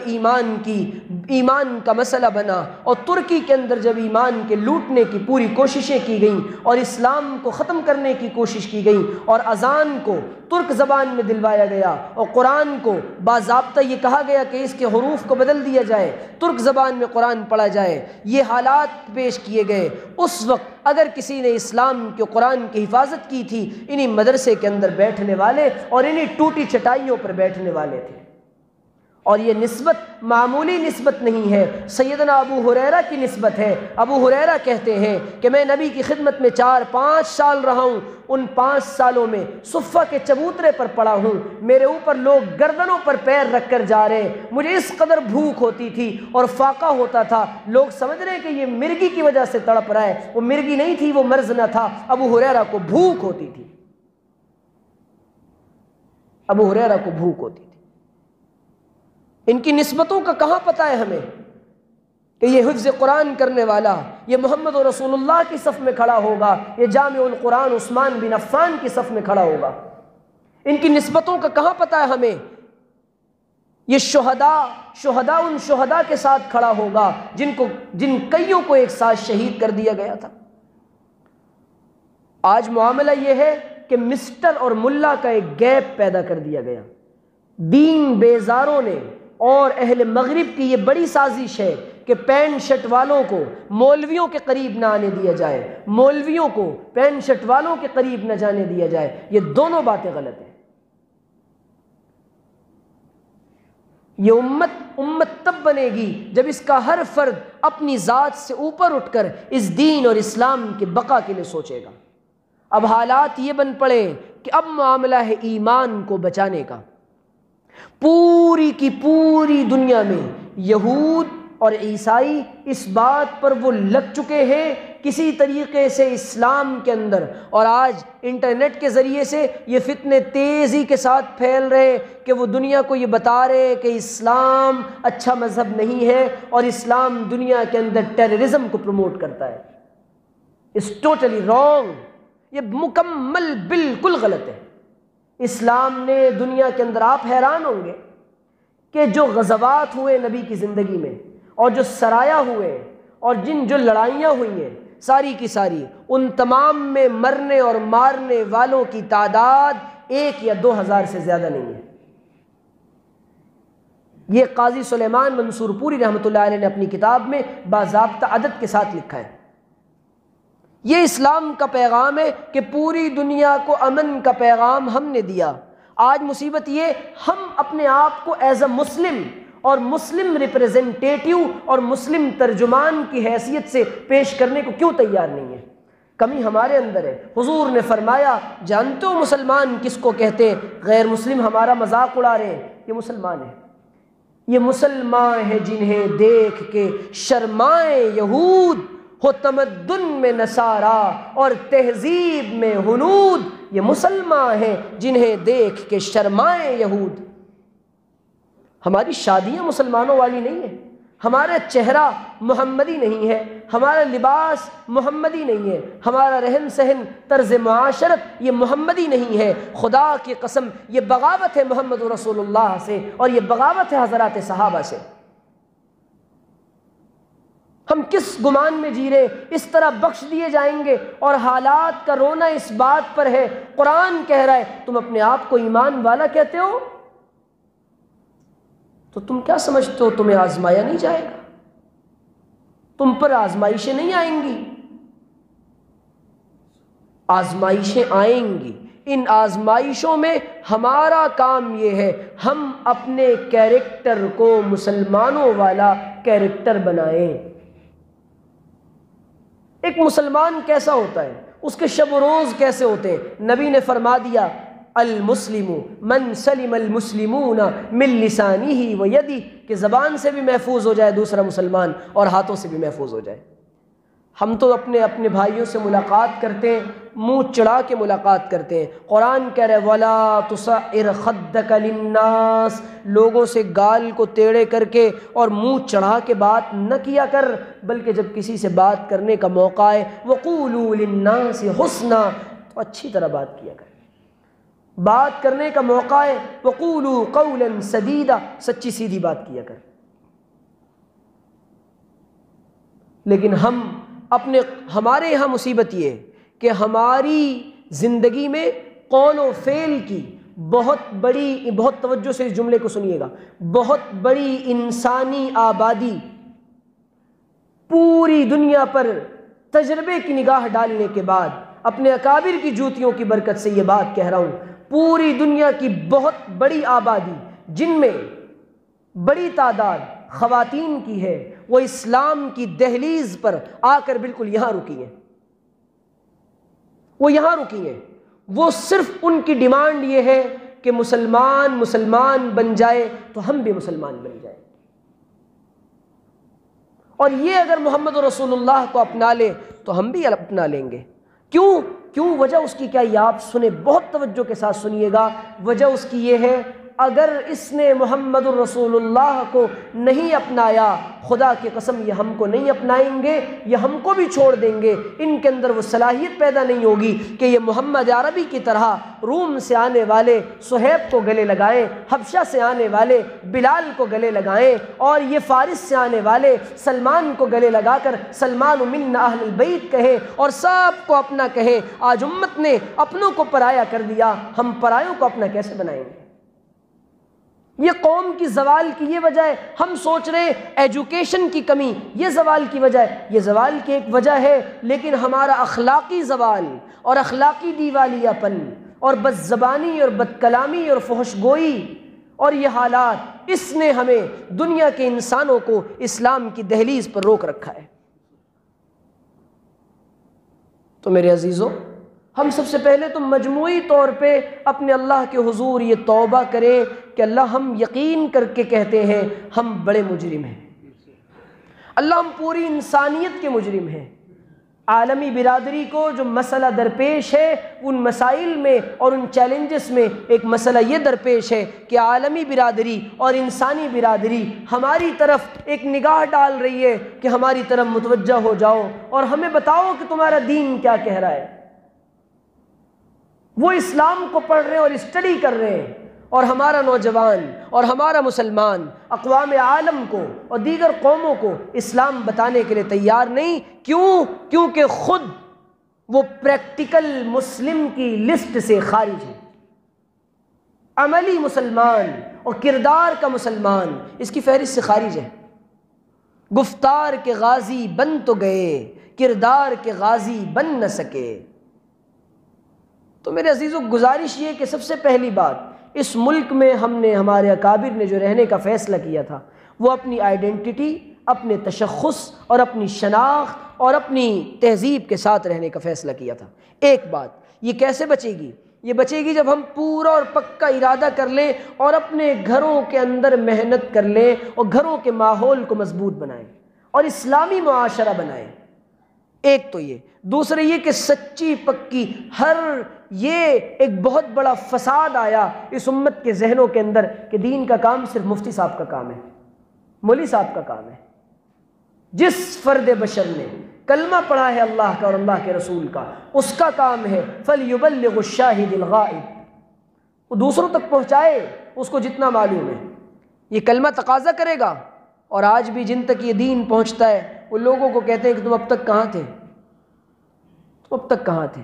ایمان کا مسئلہ بنا، اور ترکی کے اندر جب ایمان کے لوٹنے کی پوری کوششیں کی گئیں اور اسلام کو ختم کرنے کی کوشش کی گئی، اور اذان کو ترک زبان میں دلوایا گیا اور قرآن کو باضابطہ یہ کہا گیا کہ اس کے حروف کو بدل دیا جائے، ترک زبان میں قرآن پڑھا جائے، یہ حالات پیش کیے گئے، اس وقت اگر کسی نے اسلام کے قرآن کی حفاظت کی تھی، انہی مدرسے کے اندر بیٹھنے والے اور انہی ٹوٹی چٹائیوں پر بیٹھنے والے تھے۔ اور یہ نسبت معمولی نسبت نہیں ہے، سیدنا ابو ہریرہ کی نسبت ہے۔ ابو ہریرہ کہتے ہیں کہ میں نبی کی خدمت میں 4-5 سال رہا ہوں، ان 5 سالوں میں صفہ کے چبوترے پر پڑا ہوں، میرے اوپر لوگ گردنوں پر پیر رکھ کر جا رہے ہیں، مجھے اس قدر بھوک ہوتی تھی اور فاقہ ہوتا تھا، لوگ سمجھ رہے ہیں کہ یہ مرگی کی وجہ سے تڑپ رہا ہے، وہ مرگی نہیں تھی، وہ مرض نہ تھا، ابو ہریرہ کو بھوک ہوتی تھی، ابو ہریرہ کو بھوک ہوتی تھی۔ ان کی نسبتوں کا کہاں پتہ ہے ہمیں کہ یہ حفظ قرآن کرنے والا یہ محمد رسول اللہ کی صف میں کھڑا ہوگا، یہ جامع القرآن عثمان بن عفان کی صف میں کھڑا ہوگا۔ ان کی نسبتوں کا کہاں پتہ ہے ہمیں یہ شہداء ان شہداء کے ساتھ کھڑا ہوگا جن کئیوں کو ایک ساتھ شہید کر دیا گیا تھا۔ آج معاملہ یہ ہے کہ مسٹر اور ملا کا ایک گیپ پیدا کر دیا گیا، دین بیزاروں نے اور اہل مغرب کی یہ بڑی سازش ہے کہ پینٹ شرٹ والوں کو مولویوں کے قریب نہ آنے دیا جائے، مولویوں کو پینٹ شرٹ والوں کے قریب نہ جانے دیا جائے۔ یہ دونوں باتیں غلط ہیں۔ یہ امت تب بنے گی جب اس کا ہر فرد اپنی ذات سے اوپر اٹھ کر اس دین اور اسلام کے بقا کے لیے سوچے گا۔ اب حالات یہ بن پڑے کہ اب معاملہ ہے ایمان کو بچانے کا۔ پوری کی پوری دنیا میں یہود اور عیسائی اس بات پر وہ لگ چکے ہیں کسی طریقے سے اسلام کے اندر، اور آج انٹرنیٹ کے ذریعے سے یہ فتنے تیزی کے ساتھ پھیل رہے کہ وہ دنیا کو یہ بتا رہے کہ اسلام اچھا مذہب نہیں ہے اور اسلام دنیا کے اندر ٹیررزم کو پروموٹ کرتا ہے۔ اٹس ٹوٹلی رانگ، یہ مکمل بالکل غلط ہے۔ اسلام نے دنیا کے اندر، آپ حیران ہوں گے کہ جو غزوات ہوئے نبی کی زندگی میں اور جو سرایا ہوئے اور جو لڑائیاں ہوئی ہیں ساری کی ساری، ان تمام میں مرنے اور مارنے والوں کی تعداد 1 یا 2 ہزار سے زیادہ نہیں ہے۔ یہ قاضی سلیمان منصور پوری رحمۃ اللہ علیہ نے اپنی کتاب میں باضابطہ عدد کے ساتھ لکھا ہے۔ یہ اسلام کا پیغام ہے کہ پوری دنیا کو امن کا پیغام ہم نے دیا۔ آج مصیبت یہ، ہم اپنے آپ کو ایز اے مسلم اور مسلم ریپریزنٹیٹیو اور مسلم ترجمان کی حیثیت سے پیش کرنے کو کیوں تیار نہیں ہے؟ کمی ہمارے اندر ہے۔ حضور نے فرمایا، جانتے ہو مسلمان کس کو کہتے ہیں؟ غیر مسلم ہمارا مذاق اڑا رہے ہیں، یہ مسلمان ہیں۔ یہ مسلمان ہیں جنہیں دیکھ کے شرمائے یہود، ہو تمدن میں نصارا اور تہذیب میں ہنود۔ یہ مسلمان ہیں جنہیں دیکھ کے شرمائے یہود۔ ہماری شادیاں مسلمانوں والی نہیں ہیں، ہمارا چہرہ محمدی نہیں ہے، ہمارا لباس محمدی نہیں ہے، ہمارا رہن سہن طرز معاشرت یہ محمدی نہیں ہے۔ خدا کی قسم یہ بغاوت ہے محمد رسول اللہ سے، اور یہ بغاوت ہے حضرات صحابہ سے۔ ہم کس گمان میں جی رہے؟ اس طرح بخش دیے جائیں گے، اور حالات کا رونا اس بات پر ہے۔ قرآن کہہ رہا ہے تم اپنے آپ کو ایمان والا کہتے ہو، تو تم کیا سمجھتے ہو تمہیں آزمایا نہیں جائے گا؟ تم پر آزمائشیں نہیں آئیں گی؟ آزمائشیں آئیں گی۔ ان آزمائشوں میں ہمارا کام یہ ہے ہم اپنے کیریکٹر کو مسلمانوں والا کیریکٹر بنائیں۔ ایک مسلمان کیسا ہوتا ہے، اس کے شب و روز کیسے ہوتے ہیں؟ نبی نے فرما دیا، المسلم من سلم المسلمون من لسانہ و یدہ، کہ زبان سے بھی محفوظ ہو جائے دوسرا مسلمان اور ہاتھوں سے بھی محفوظ ہو جائے۔ ہم تو اپنے بھائیوں سے ملاقات کرتے ہیں، منہ چڑھا کے ملاقات کرتے ہیں۔ قرآن کہہ رہے وَلَا تُصَعِّرْ خَدَّكَ لِلنَّاسِ، لوگوں سے گال کو ٹیڑھے کر کے اور منہ چڑھا کے بات نہ کیا کر، بلکہ جب کسی سے بات کرنے کا موقع آئے وَقُولُوا لِلنَّاسِ حُسْنًا، تو اچھی طرح بات کیا کر۔ بات کرنے کا موقع ہے وَقُولُوا قَوْلًا سَدِيدًا، سچی سیدھی بات کیا کر۔ لیکن ہمارے یہاں مصیبت یہ ہے کہ ہماری زندگی میں قول و فعل کی بہت توجہ سے اس جملے کو سنیے گا، بہت بڑی انسانی آبادی پوری دنیا پر تجربے کی نگاہ ڈالنے کے بعد، اپنے اکابر کی جوتیوں کی برکت سے یہ بات کہہ رہا ہوں، پوری دنیا کی بہت بڑی آبادی جن میں بڑی تعداد خواتین کی ہے، وہ اسلام کی دہلیز پر آ کر بالکل یہاں رکی ہیں۔ وہ یہاں رکی ہیں، وہ صرف ان کی ڈیمانڈ یہ ہے کہ مسلمان بن جائے تو ہم بھی مسلمان بن جائیں۔ اور یہ اگر محمد رسول اللہ کو اپنا لے تو ہم بھی اپنا لیں گے۔ کیوں وجہ اس کی کیا، یہ آپ سنیں، بہت توجہ کے ساتھ سنیے گا۔ وجہ اس کی یہ ہے، اگر اس نے محمد الرسول اللہ کو نہیں اپنایا، خدا کی قسم یہ ہم کو نہیں اپنائیں گے، یہ ہم کو بھی چھوڑ دیں گے۔ ان کے اندر وہ صلاحیت پیدا نہیں ہوگی کہ یہ محمد عربی کی طرح روم سے آنے والے صہیب کو گلے لگائیں، حبشہ سے آنے والے بلال کو گلے لگائیں، اور یہ فارس سے آنے والے سلمان کو گلے لگا کر سلمان من اہل البیت کہیں اور سب کو اپنا کہیں۔ آج امت نے اپنوں کو پرایا کر دیا، ہم پرایوں کو اپنا کیسے بنائیں گے؟ یہ قوم کی زوال کی یہ وجہ ہے. ہم سوچ رہے ہیں ایجوکیشن کی کمی یہ زوال کی وجہ ہے، یہ زوال کی ایک وجہ ہے، لیکن ہمارا اخلاقی زوال اور اخلاقی دیوالیہ پن اور بد زبانی اور بد کلامی اور فحش گوئی اور یہ حالات، اس نے ہمیں دنیا کے انسانوں کو اسلام کی دہلیز پر روک رکھا ہے. تو میرے عزیزوں، ہم سب سے پہلے تو مجموعی طور پہ اپنے اللہ کے حضور یہ توبہ کریں کہ اللہ ہم یقین کر کے کہتے ہیں ہم بڑے مجرم ہیں. اللہ ہم پوری انسانیت کے مجرم ہیں. عالمی برادری کو جو مسئلہ درپیش ہے، ان مسائل میں اور ان چیلنجز میں ایک مسئلہ یہ درپیش ہے کہ عالمی برادری اور انسانی برادری ہماری طرف ایک نگاہ ڈال رہی ہے کہ ہماری طرف متوجہ ہو جاؤ اور ہمیں بتاؤ کہ تمہارا دین کیا کہہ رہا ہے. وہ اسلام کو پڑھ رہے ہیں اور اسٹڈی کر رہے ہیں، اور ہمارا نوجوان اور ہمارا مسلمان اقوام عالم کو اور دیگر قوموں کو اسلام بتانے کے لیے تیار نہیں. کیوں؟ کیونکہ خود وہ پریکٹیکل مسلم کی لسٹ سے خارج ہے. عملی مسلمان اور کردار کا مسلمان اس کی فہرست سے خارج ہے. گفتار کے غازی بن تو گئے، کردار کے غازی بن نہ سکے. تو میرے عزیزوں، گزارش یہ کہ سب سے پہلی بات، اس ملک میں ہم نے، ہمارے اکابر نے جو رہنے کا فیصلہ کیا تھا، وہ اپنی آئیڈینٹی، اپنے تشخص اور اپنی شناخت اور اپنی تہذیب کے ساتھ رہنے کا فیصلہ کیا تھا. ایک بات، یہ کیسے بچے گی؟ یہ بچے گی جب ہم پورا اور پکا ارادہ کر لیں اور اپنے گھروں کے اندر محنت کر لیں اور گھروں کے ماحول کو مضبوط بنائیں اور اسلامی معاشرہ بنائیں. ایک تو یہ. دوسرے یہ کہ سچی پکی یہ ایک بہت بڑا فساد آیا اس امت کے ذہنوں کے اندر کہ دین کا کام صرف مفتی صاحب کا کام ہے، مولوی صاحب کا کام ہے. جس فرد بشر نے کلمہ پڑھا ہے اللہ کا اور اللہ کے رسول کا، اس کا کام ہے فَلْيُبَلِّغُ الشَّاهِدِ الْغَائِبِ، وہ دوسروں تک پہنچائے اس کو جتنا معلوم ہے. یہ کلمہ تقاضا کرے گا. اور آج بھی جن تک یہ دین پہنچتا ہے وہ لوگوں کو کہتے ہیں کہ تم اب تک کہاں تھے، تم اب تک کہاں تھے.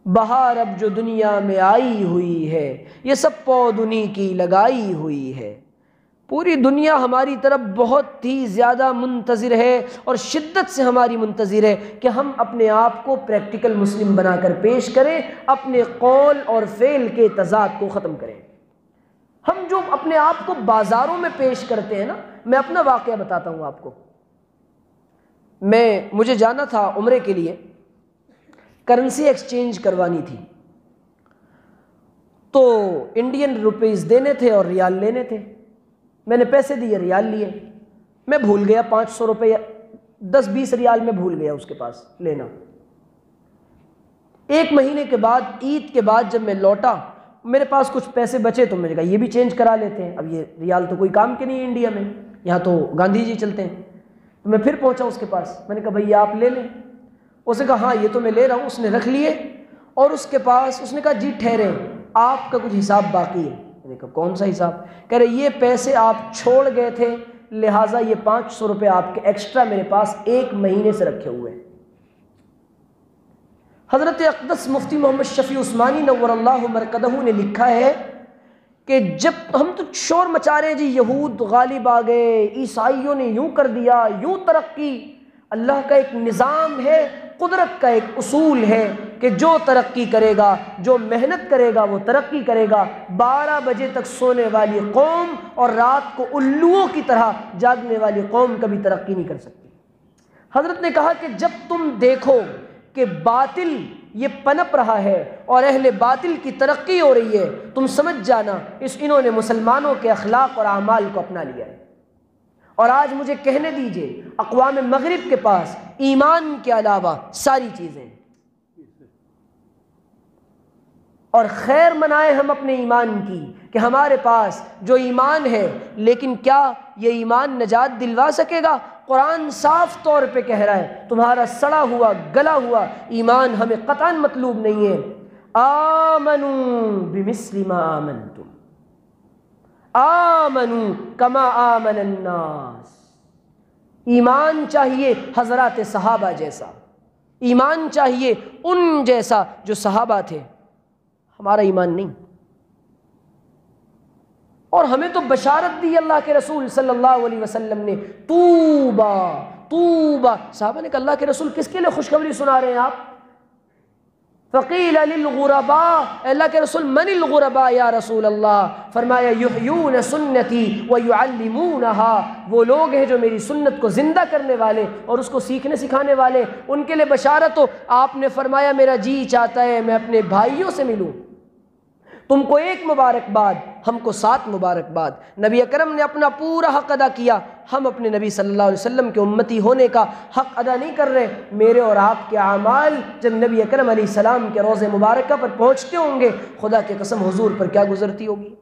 بہار اب جو دنیا میں آئی ہوئی ہے، یہ سب پود انہی کی لگائی ہوئی ہے. پوری دنیا ہماری طرف بہت ہی زیادہ منتظر ہے اور شدت سے ہماری منتظر ہے کہ ہم اپنے آپ کو پریکٹیکل مسلم بنا کر پیش کریں، اپنے قول اور فعل کے تضاد کو ختم کریں. ہم جو اپنے آپ کو بازاروں میں پیش کرتے ہیں نا، میں اپنا واقعہ بتاتا ہوں آپ کو. مجھے جانا تھا عمرے کے لیے، کرنسی ایکسچینج کروانی تھی، تو انڈین روپیز دینے تھے اور ریال لینے تھے. میں نے پیسے دیے، ریال لیے. میں بھول گیا 500 روپے 10-20 ریال میں بھول گیا اس کے پاس لینا. ایک مہینے کے بعد، عید کے بعد جب میں لوٹا، میرے پاس کچھ پیسے بچے تو میں نے کہا یہ بھی چینج کرا لیتے ہیں. اب یہ ریال تو کوئی کام کے نہیں ہے انڈیا میں، یہاں تو گاندھی جی چلتے ہیں. تو میں پھر پہنچا اس کے پاس، میں نے کہا بھائی آپ لے لیں. اس نے کہا ہاں یہ تو میں لے رہا ہوں. اس نے رکھ لیے اور اس کے پاس اس نے کہا جی ٹھہرے، آپ کا کچھ حساب باقی ہے. میں نے کہا کون سا حساب؟ کہہ رہے یہ پیسے آپ چھوڑ گئے تھے، لہٰذا یہ 500 روپے آپ کے ایکسٹرا میرے پاس 1 مہینے سے رکھے ہوئے ہیں. حضرت اقدس مفتی محمد شفیع عثمانی نور اللہ مرقدہ نے لکھا ہے کہ جب ہم تو شور مچا رہے ہیں جی یہود غالب آ گئے، عیسائیوں نے یوں کر دیا، یوں ترقی. اللہ کا ایک نظام ہے، قدرت کا ایک اصول ہے کہ جو ترقی کرے گا، جو محنت کرے گا وہ ترقی کرے گا. 12 بجے تک سونے والی قوم اور رات کو الوؤں کی طرح جاگنے والی قوم کبھی ترقی نہیں کر سکتی. حضرت نے کہا کہ جب تم دیکھو کہ باطل یہ پنپ رہا ہے اور اہل باطل کی ترقی ہو رہی ہے، تم سمجھ جانا انہوں نے مسلمانوں کے اخلاق اور اعمال کو اپنا لیا ہے. اور آج مجھے کہنے دیجئے اقوام مغرب کے پاس ایمان کے علاوہ ساری چیزیں، اور خیر منائیں ہم اپنے ایمان کی کہ ہمارے پاس جو ایمان ہے، لیکن کیا یہ ایمان نجات دلوا سکے گا؟ قرآن صاف طور پہ کہہ رہا ہے تمہارا سڑا ہوا گلا ہوا ایمان ہمیں قطعاً مطلوب نہیں ہے. آمنوا بمثل ما آمنتم، آمنوا کما آمن الناس. ایمان چاہیے حضرات صحابہ جیسا، ایمان چاہیے ان جیسا جو صحابہ تھے. ہمارا ایمان نہیں. اور ہمیں تو بشارت دی اللہ کے رسول صلی اللہ علیہ وسلم نے، طوبا طوبا۔ صحابہ نے کہا اللہ کے رسول کس کے لیے خوشخبری سنا رہے ہیں آپ؟ فقیل للغرباء، اللہ کے رسول من الغرباء یا رسول اللہ؟ فرمایا یحیون سنتی ویعلمونها، وہ لوگ ہیں جو میری سنت کو زندہ کرنے والے اور اس کو سیکھنے سکھانے والے، ان کے لیے بشارت ہو۔ آپ نے فرمایا میرا جی چاہتا ہے میں اپنے بھائیوں سے ملوں، تم کو ایک مبارکباد، ہم کو 7 مبارکباد۔ نبی اکرم نے اپنا پورا حق ادا کیا، ہم اپنے نبی صلی اللہ علیہ وسلم کے امتی ہونے کا حق ادا نہیں کر رہے۔ میرے اور آپ کے اعمال جب نبی اکرم علیہ السلام کے روضہ مبارکہ پر پہنچتے ہوں گے، خدا کی قسم حضور پر کیا گزرتی ہوگی۔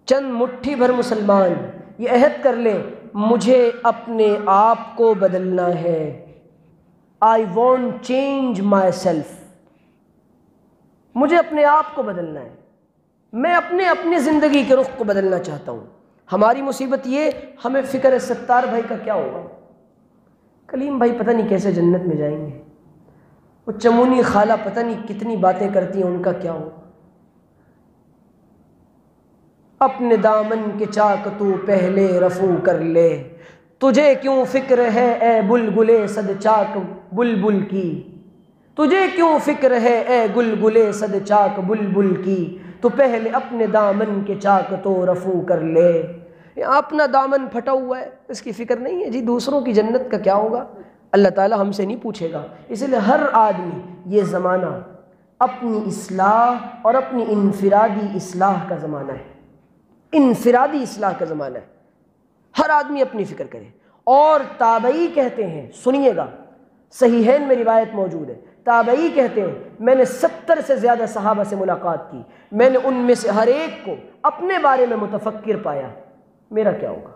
چند مٹھی بھر مسلمان یہ عہد کر لیں مجھے اپنے آپ کو بدلنا ہے، I want change my self, مجھے اپنے آپ کو بدلنا ہے، میں اپنی زندگی کے رخ کو بدلنا چاہتا ہوں۔ ہماری مصیبت یہ، ہمیں فکر ہے ستار بھائی کا کیا ہوگا، کلیم بھائی پتہ نہیں کیسے جنت میں جائیں گے، وہ چمونی خالہ پتہ نہیں کتنی باتیں کرتی ہیں، ان کا کیا ہوگا۔ اپنے دامن کے چاک تو پہلے رفو کر لے، تجھے کیوں فکر ہے اے بلبلے صد چاک بلبل کی، تجھے کیوں فکر ہے اے گلگلے صد چاک بلبل کی، تو پہلے اپنے دامن کے چاک تو رفو کر لے۔ اپنا دامن پھٹا ہوا ہے، اس کی فکر نہیں ہے جی دوسروں کی جنت کا کیا ہوگا، اللہ تعالی ہم سے نہیں پوچھے گا۔ اس لیے ہر آدمی یہ زمانہ اپنی اصلاح اور اپنی انفرادی اصلاح کا زمانہ ہے، انفرادی اصلاح کا زمانہ ہے، ہر آدمی اپنی فکر کرے۔ اور تابعی کہتے ہیں، سنیے گا صحیحین میں روایت موجود ہے، تابعی کہتے ہیں میں نے 70 سے زیادہ صحابہ سے ملاقات کی، میں نے ان میں سے ہر ایک کو اپنے بارے میں متفکر پایا، میرا کیا ہوگا۔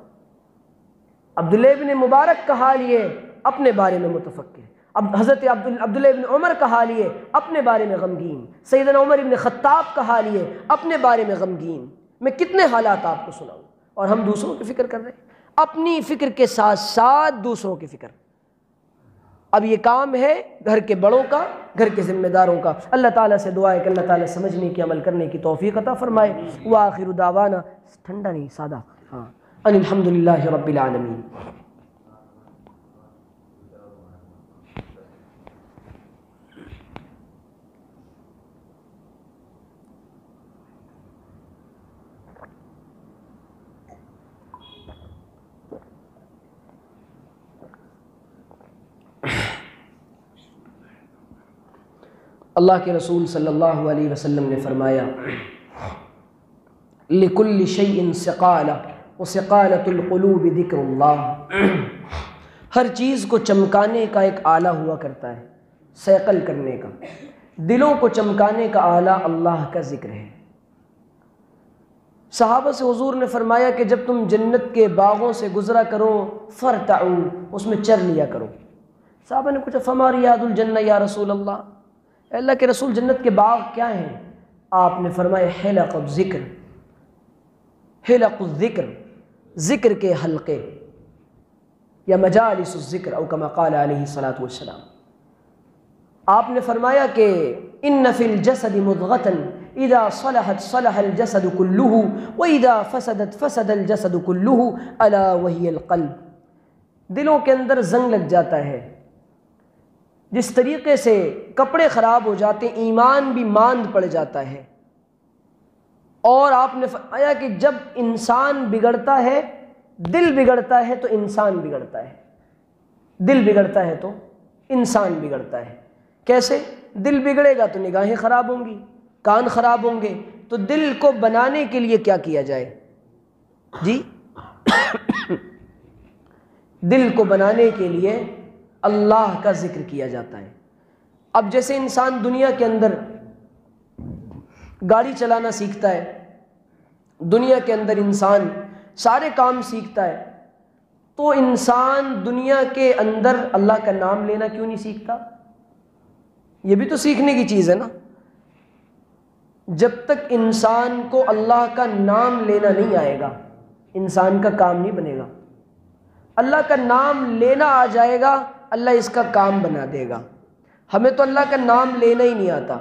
عبداللہ ابن مبارک کا حال یہ، اپنے بارے میں متفکر۔ اب حضرت عبداللہ ابن عمر کا حال یہ، اپنے بارے میں غمگین۔ سیدنا عمر ابن خطاب کا حال یہ، اپنے بارے میں غمگین۔ میں کتنے حالات آپ کو سناؤں، اور ہم دوسروں کی فکر کر رہے ہیں، اپنی فکر کے ساتھ ساتھ دوسروں کی فکر۔ اب یہ کام ہے گھر کے بڑوں کا، گھر کے ذمہ داروں کا۔ اللہ تعالیٰ سے دعا ہے کہ اللہ تعالیٰ سمجھنے کی، عمل کرنے کی توفیق عطا فرمائے۔ وآخر دعوانا، ٹھنڈا نہیں سادہ، ہاں، ان الحمدللہ رب العالمین۔ اللہ کے رسول صلی اللہ علیہ وسلم نے فرمایا لِكُلِّ شَيْءٍ سِقَالَةٌ وَسِقَالَةُ الْقُلُوبِ ذِكْرُ اللَّهِ، ہر چیز کو چمکانے کا ایک آلہ ہوا کرتا ہے، سیقل کرنے کا، دلوں کو چمکانے کا آلہ اللہ کا ذکر ہے۔ صحابہ سے حضور نے فرمایا کہ جب تم جنت کے باغوں سے گزرا کرو فَارْتَعُوا، اس میں چر لیا کرو۔ صحابہ نے پوچھا فَمَا رِيَاضُ الْجَنَّةِ یا رسول اللہ، اے اللہ کے رسول جنت کے باغ کیا ہیں؟ آپ نے فرمایا حلق الذکر، حلق الذکر، ذکر کے حلقے، یا مجالس الذکر، او کما قال علیہ الصلاۃ والسلام۔ آپ نے فرمایا کہ ان فی الجسد مضغة اذا صلحت صلح الجسد كله واذا فسدت فسد الجسد كله الا وهي القلب، دلوں کے اندر زنگ لگ جاتا ہے، جس طریقے سے کپڑے خراب ہو جاتے ہیں ایمان بھی ماند پڑ جاتا ہے۔ اور آپ نے فرمایا کہ جب انسان بگڑتا ہے، دل بگڑتا ہے تو انسان بگڑتا ہے، دل بگڑتا ہے تو انسان بگڑتا ہے۔ کیسے؟ دل بگڑے گا تو نگاہیں خراب ہوں گی، کان خراب ہوں گے، تو دل کو بنانے کے لیے کیا کیا جائے جی؟ دل کو بنانے کے لیے اللہ کا ذکر کیا جاتا ہے۔ اب جیسے انسان دنیا کے اندر گاڑی چلانا سیکھتا ہے، دنیا کے اندر انسان سارے کام سیکھتا ہے، تو انسان دنیا کے اندر اللہ کا نام لینا کیوں نہیں سیکھتا؟ یہ بھی تو سیکھنے کی چیز ہے نا۔ جب تک انسان کو اللہ کا نام لینا نہیں آئے گا، انسان کا کام نہیں بنے گا۔ اللہ کا نام لینا آ جائے گا، اللہ اس کا کام بنا دے گا۔ ہمیں تو اللہ کا نام لینا ہی نہیں آتا۔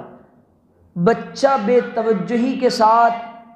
بچہ بے توجہی کے ساتھ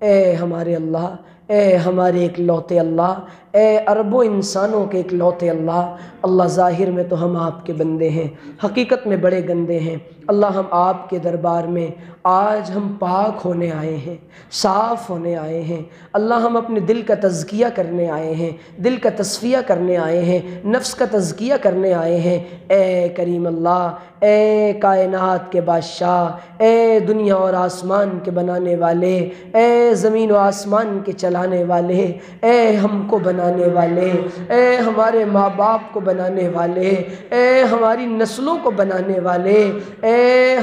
اے ہمارے اللہ، اے ہمارے اکلوتے اللہ، اے اربوں انسانوں کے اکلوتے اللہ، اللہ ظاہر میں تو ہم آپ کے بندے ہیں، حقیقت میں بڑے گندے ہیں۔ اللہ ہم آپ کے دربار میں آج ہم پاک ہونے آئے ہیں، صاف ہونے آئے ہیں۔ اللہ ہم اپنے دل کا تزکیہ کرنے آئے ہیں، دل کا تصفیہ کرنے آئے ہیں، نفس کا تزکیہ کرنے آئے ہیں۔ اے کریم اللہ، اے کائنات کے بادشاہ، اے دنیا اور آسمان کے بنانے والے، اے زمین و آسمان کے چلانے والے، اے ہم کو بنانے والے، اے ہمارے ماں باپ کو بنانے والے، اے ہماری نسلوں کو بنانے والے، اے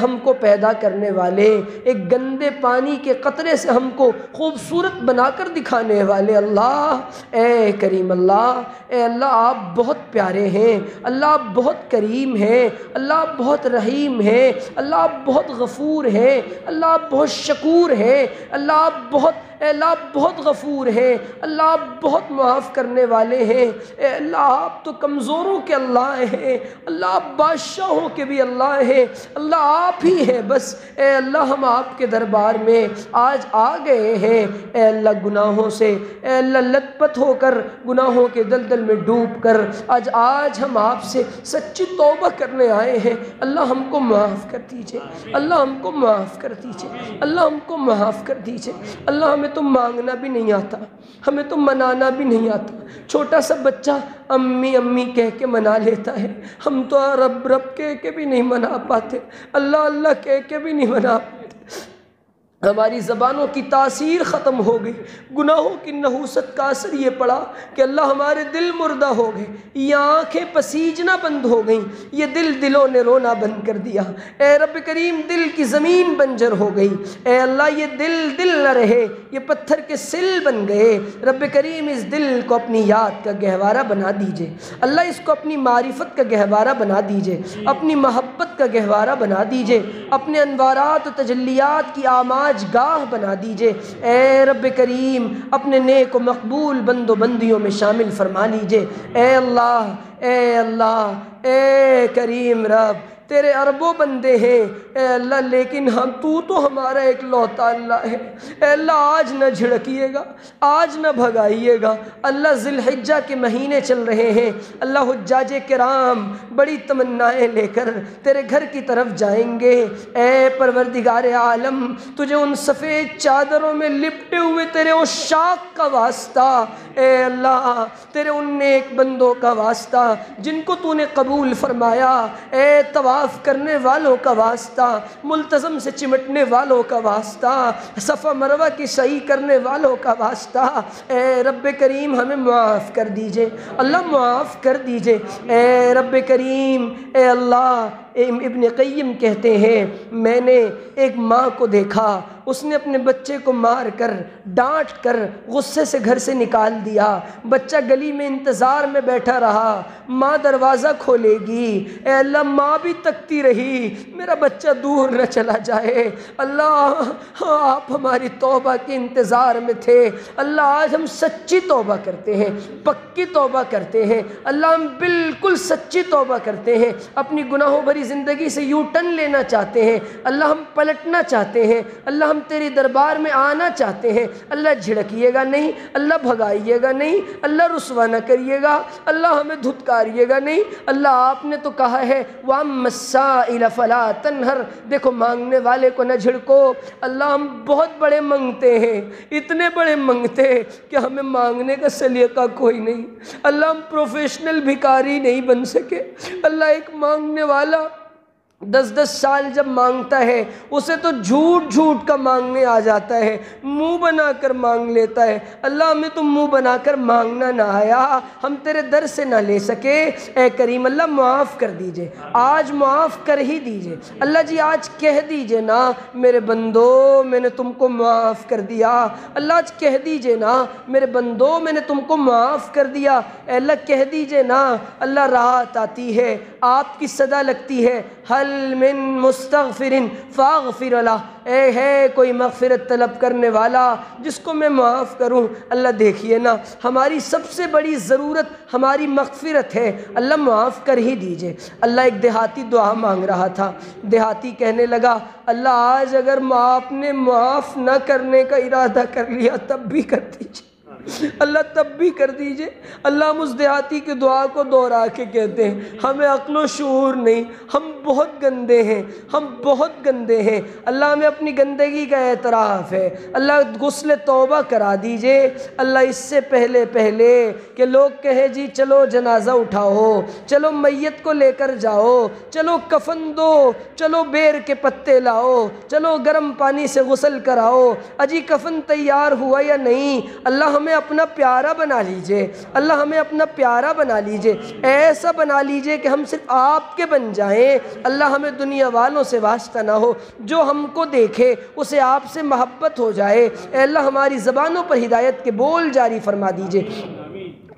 ہم کو پیدا کرنے والے، ایک گندے پانی کے قطرے سے ہم کو خوبصورت بنا کر دکھانے والے اللہ، اے کریم اللہ، اے اللہ آپ بہت پیارے ہیں، اللہ آپ بہت کریم ہیں، اللہ آپ بہت رحیم ہیں، اللہ آپ بہت غفور ہیں، اللہ آپ بہت شکور ہیں، اللہ آپ بہت، اے اللہ آپ بہت غفور ہیں، اللہ آپ بہت معاف کرنے والے ہیں، اے اللہ آپ تو کمزوروں کے اللہ ہیں، اللہ آپ بادشاہوں کے بھی اللہ ہیں، اللہ آپ ہی ہیں بس۔ اے اللہ ہم آپ کے دربار میں آج آ گئے ہیں، اے اللہ گناہوں سے، اے اللہ لت پت ہو کر، گناہوں کے دلدل میں ڈوب کر آج ہم آپ سے سچی توبہ کرنے آئے ہیں۔ اللہ ہم کو معاف کر دیجئے، اللہ ہم کو معاف کر دیجئے، اللہ ہم کو معاف کر دیجئے۔ اللہ ہمیں تو مانگنا بھی نہیں آتا، ہمیں تو منانا بھی نہیں آتا۔ چھوٹا سا بچہ امی امی کہہ کے منا لیتا ہے، ہم تو رب رب کہہ کے بھی نہیں منا پاتے، اللہ اللہ کہہ کے بھی نہیں منا پاتے۔ ہماری زبانوں کی تاثیر ختم ہو گئی، گناہوں کی نحوست کا اثر یہ پڑا کہ اللہ ہمارے دل مردہ ہو گئے، یہ آنکھیں پسیجنا بند ہو گئیں، یہ دلوں نے رونا بند کر دیا۔ اے رب کریم دل کی زمین بنجر ہو گئی، اے اللہ یہ دل نہ رہے، یہ پتھر کے سل بن گئے۔ رب کریم اس دل کو اپنی یاد کا گہوارہ بنا دیجئے، اللہ اس کو اپنی معرفت کا گہوارہ بنا دیجئے، اپنی محبت کا گہوارہ بنا دیجئے، اپنے انوارات و تجلیات کی آماج گاہ بنا دیجئے۔ اے رب کریم اپنے نیک و مقبول بند و بندیوں میں شامل فرما لیجئے۔ اے اللہ، اے اللہ، اے کریم رب، تیرے اربوں بندے ہیں اے اللہ، لیکن تو ہمارا ایک لوتا اللہ ہے۔ اے اللہ آج نہ جھڑکیے گا، آج نہ بھگائیے گا۔ اللہ ذی الحجہ کے مہینے چل رہے ہیں، اللہ حجاج کرام بڑی تمنائیں لے کر تیرے گھر کی طرف جائیں گے۔ اے پروردگار عالم، تجھے ان سفید چادروں میں لپٹے ہوئے تیرے عشاق کا واسطہ، اے اللہ تیرے ان نیک بندوں کا واسطہ جن کو تو نے قبول فرمایا، اے طواف کرنے والوں کا واسطہ، ملتزم سے چمٹنے والوں کا واسطہ، صفا مروہ کی سعی کرنے والوں کا واسطہ، اے رب کریم ہمیں معاف کر دیجئے، اللہ معاف کر دیجئے۔ اے رب کریم، اے اللہ، ابن قیم کہتے ہیں میں نے ایک ماں کو دیکھا، اس نے اپنے بچے کو مار کر ڈانٹ کر غصے سے گھر سے نکال دیا، بچہ گلی میں انتظار میں بیٹھا رہا، ماں دروازہ کھولے گی، اے اللہ ماں بھی تکتی رہی میرا بچہ دور نہ چلا جائے۔ اللہ آپ ہماری توبہ کے انتظار میں تھے، اللہ آج ہم سچی توبہ کرتے ہیں، پکی توبہ کرتے ہیں، اللہ ہم بالکل سچی توبہ کرتے ہیں، اپنی گناہوں بھری زندگی سے یو ٹرن لینا چاہتے ہیں، اللہ ہم پلٹنا چاہتے ہیں، اللہ ہم تیری دربار میں آنا چاہتے ہیں۔ اللہ جھڑکیے گا نہیں، اللہ بھگائیے گا نہیں، اللہ رسوا نہ کریے گا، اللہ ہمیں دھتکاریے گا نہیں۔ اللہ آپ نے تو کہا ہے وَأَمَّا السَّائِلَ فَلَا تَنْهَرْ، دیکھو مانگنے والے کو نہ جھڑکو۔ اللہ ہم بہت بڑے منگتے ہیں، اتنے بڑے منگتے کہ ہمیں مانگنے کا سلیقہ کوئی نہیں، اللہ ہم پروفیشنل بھکاری نہیں بن سکے۔ اللہ ایک مانگنے والا 10 سال جب مانگتا ہے اسے تو جھوٹ کا مانگنے آ جاتا ہے، منہ بنا کر مانگ لیتا ہے۔ اللہ ہمیں تو منہ بنا کر مانگنا نہ آیا، ہم تیرے در سے نہ لے سکے۔ اے کریم اللہ معاف کر دیجئے، آج معاف کر ہی دیجئے۔ اللہ جی آج کہہ دیجئے نا میرے بندو میں نے تم کو معاف کر دیا، اللہ آج کہہ دیجئے نا میرے بندو میں نے تم کو معاف کر دیا۔ اے اللہ کہہ دیجئے نا، اللہ رات آتی ہے، آپ کی صدا لگتی ہے، حل فَهَلْ مِن مُسْتَغْفِرٍ فَاغْفِرْ لَهُ، اے ہے کوئی مغفرت طلب کرنے والا جس کو میں معاف کروں۔ اللہ دیکھیے نا، ہماری سب سے بڑی ضرورت ہماری مغفرت ہے، اللہ معاف کر ہی دیجئے۔ اللہ ایک دیہاتی دعا مانگ رہا تھا، دیہاتی کہنے لگا اللہ آج اگر آپ نے معاف نہ کرنے کا ارادہ کر لیا تب بھی کر دیجئے، اللہ تب بھی کر دیجئے۔ اللہ ہم اس دیہاتی کی دعا کو دہرا کے کہتے ہیں ہمیں عقل و شعور نہیں، ہم بہت گندے ہیں، ہم بہت گندے ہیں، اللہ ہمیں اپنی گندگی کا اعتراف ہے، اللہ غسل توبہ کرا دیجئے۔ اللہ اس سے پہلے کہ لوگ کہیں جی چلو جنازہ اٹھاؤ، چلو میت کو لے کر جاؤ، چلو کفن دو، چلو بیر کے پتے لاؤ، چلو گرم پانی سے غسل کراؤ، اجی کفن تیار ہوا یا نہیں، اللہ ہمیں اپنا پیارا بنا لیجئے، اللہ ہمیں اپنا پیارا بنا لیجئے، ایسا بنا لیجئے کہ ہم صرف آپ کے بن جائیں۔ اللہ ہمیں دنیا والوں سے واسطہ نہ ہو، جو ہم کو دیکھے اسے آپ سے محبت ہو جائے۔ اے اللہ ہماری زبانوں پر ہدایت کے بول جاری فرما دیجئے۔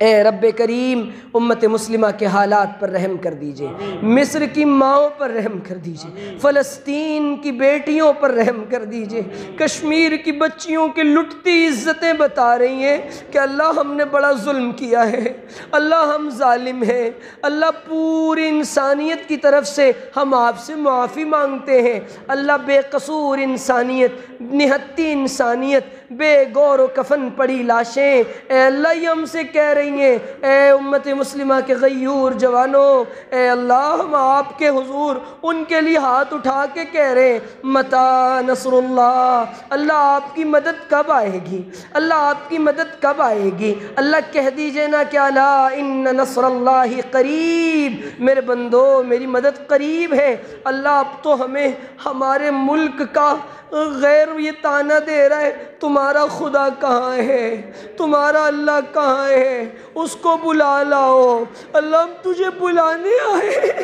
اے رب کریم امت مسلمہ کے حالات پر رحم کر دیجئے، مصر کی ماؤں پر رحم کر دیجئے، فلسطین کی بیٹیوں پر رحم کر دیجئے، کشمیر کی بچیوں کی لٹتی عزتیں بتا رہی ہیں کہ اللہ ہم نے بڑا ظلم کیا ہے، اللہ ہم ظالم ہیں، اللہ پوری انسانیت کی طرف سے ہم آپ سے معافی مانگتے ہیں۔ اللہ بے قصور انسانیت، نہتی انسانیت، بے گور و کفن پڑی لاشیں، اے اللہ یہ ہم سے کہہ رہی ہیں اے امت مسلمہ کے غیور جوانوں، اے اللہ ہم آپ کے حضور ان کے لیے ہاتھ اٹھا کے کہہ رہے ہیں متی نصر اللہ، اللہ آپ کی مدد کب آئے گی، اللہ آپ کی مدد کب آئے گی۔ اللہ کہہ دیجئے نا کہ الا ان نصر اللہ قریب، میرے بندو میری مدد قریب ہے۔ اللہ اب تو ہمیں ہمارے ملک کا غیر یہ تانا دے رہا ہے تمہارا خدا کہاں ہے، تمہارا اللہ کہاں ہے، اس کو بلا لاؤ، اللہ ہم تجھے بلانے آئے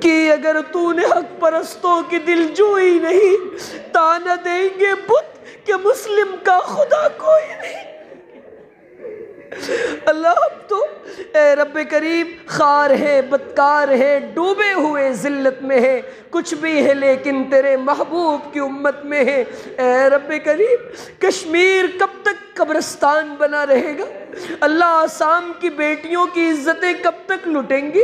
کہ اگر تو نے حق پرستوں کی دل جوئی نہیں، تانا دیں گے بت کہ مسلم کا خدا کوئی نہیں۔ اللہ اب تو اے رب کریم خار ہے، بدکار ہے، ڈوبے ہوئے ذلت میں ہے، کچھ بھی ہے لیکن تیرے محبوب کی امت میں ہے۔ اے رب کریم کشمیر کب تک قبرستان بنا رہے گا، اللہ آسام کی بیٹیوں کی عزتیں کب تک لٹیں گی،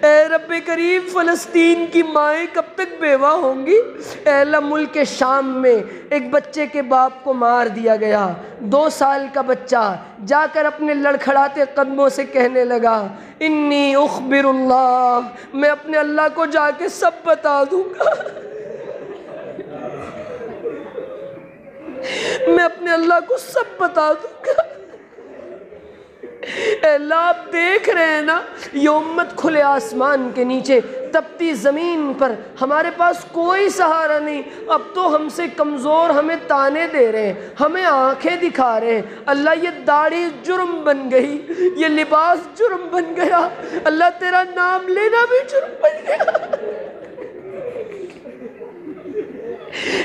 اے رب کریم فلسطین کی مائیں کب تک بیوہ ہوں گی۔ اے اللہ ملک شام میں ایک بچے کے باپ کو مار دیا گیا، 2 سال کا بچہ جا کر اپنے لڑکھڑاتے قدموں سے کہنے لگا انی اخبر اللہ، میں اپنے اللہ کو جا کے سب بتا دوں گا، میں اپنے اللہ کو سب بتا دوں گا۔ اے اللہ آپ دیکھ رہے ہیں نا یہ امت کھلے آسمان کے نیچے تپتی زمین پر، ہمارے پاس کوئی سہارا نہیں، اب تو ہم سے کمزور ہمیں تانے دے رہے ہیں، ہمیں آنکھیں دکھا رہے ہیں۔ اللہ یہ داڑھی جرم بن گئی، یہ لباس جرم بن گیا، اللہ تیرا نام لینا بھی جرم بن گیا۔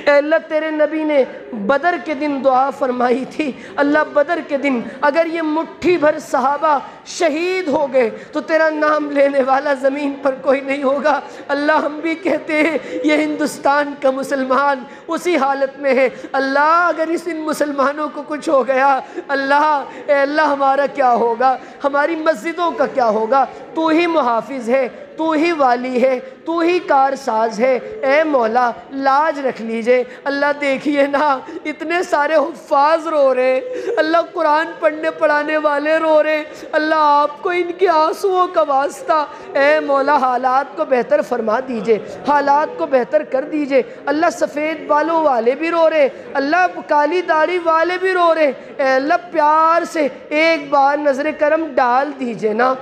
اے اللہ تیرے نبی نے بدر کے دن دعا فرمائی تھی، اللہ بدر کے دن اگر یہ مٹھی بھر صحابہ شہید ہو گئے تو تیرا نام لینے والا زمین پر کوئی نہیں ہوگا۔ اللہ ہم بھی کہتے ہیں یہ ہندوستان کا مسلمان اسی حالت میں ہے، اللہ اگر ان مسلمانوں کو کچھ ہو گیا، اللہ اے اللہ ہمارا کیا ہوگا، ہماری مسجدوں کا کیا ہوگا۔ تو ہی محافظ ہے، تو ہی والی ہے، تو ہی کارساز ہے، اے مولا لاج رکھ لیجئے۔ اللہ دیکھیے نا اتنے سارے حفاظ رو رہے، اللہ قرآن پڑھنے پڑھانے والے رو رہے، اللہ آپ کو ان کے آنسوؤں کا واسطہ اے مولا حالات کو بہتر فرما دیجئے، حالات کو بہتر کر دیجئے۔ اللہ سفید بالوں والے بھی رو رہے، اللہ کالی داڑھی والے بھی رو رہے، اے اللہ پیار سے ایک بار نظر کرم ڈال دیجئے نا،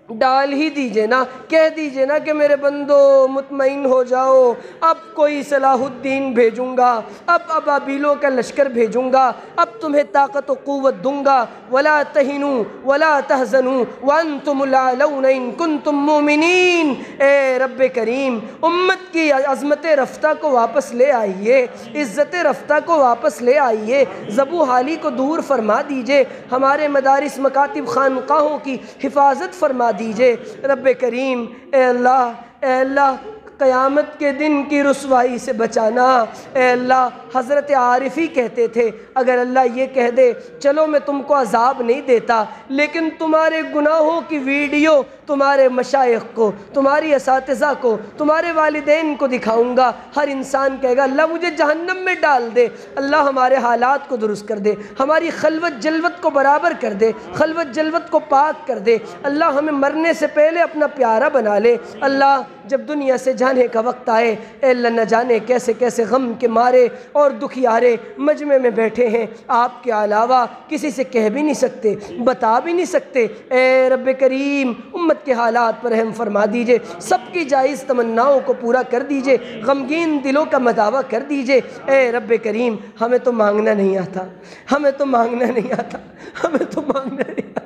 ڈال ہی دیجئے نا، کہہ دیجئے نا کہ میرے بندو مطمئن ہو جاؤ، اب کوئی صلاح الدین بھیجوں گا، اب ابابیلوں کا لشکر بھیجوں گا، اب تمہیں طاقت و قوت دوں گا۔ ولا تہنوا ولا تحزنوا وانتم الاعلون ان کنتم مومنین۔ اے رب کریم امت کی عظمت رفتہ کو واپس لے آئیے، عزت رفتہ کو واپس لے آئیے، ذبو حالی کو دور فرما دیجئے، ہمارے مدارس مکاتب خانقاہوں کی حفاظت فرما دیجئے۔ رب کریم اے اللہ قیامت کے دن کی رسوائی سے بچانا۔ اے اللہ حضرت عارفی کہتے تھے اگر اللہ یہ کہہ دے چلو میں تم کو عذاب نہیں دیتا لیکن تمہارے گناہوں کی ویڈیو تمہارے مشائخ کو، تمہاری اساتذہ کو، تمہارے والدین کو دکھاؤں گا، ہر انسان کہے گا اللہ مجھے جہنم میں ڈال دے۔ اللہ ہمارے حالات کو درست کر دے، ہماری خلوت جلوت کو برابر کر دے، خلوت جلوت کو پاک کر دے۔ اللہ ہمیں مرنے سے پہلے اپنا پیارا بنا لے۔ اللہ جب دنیا سے جانے کا وقت آئے اے اللہ نہ جانے کیسے کیسے غم کے مارے اور دکھیارے مجمع میں بیٹھے ہیں، آپ کے علاوہ کسی سے کہہ بھی نہیں سکتے، بتا بھی نہیں سکتے۔ اے رب کریم امت کے حالات پر رحم فرما دیجئے، سب کی جائز تمناؤں کو پورا کر دیجئے، غمگین دلوں کا مداوع کر دیجئے۔ اے رب کریم ہمیں تو مانگنا نہیں آتا، ہمیں تو مانگنا نہیں آتا، ہمیں تو مانگنا نہیں آتا۔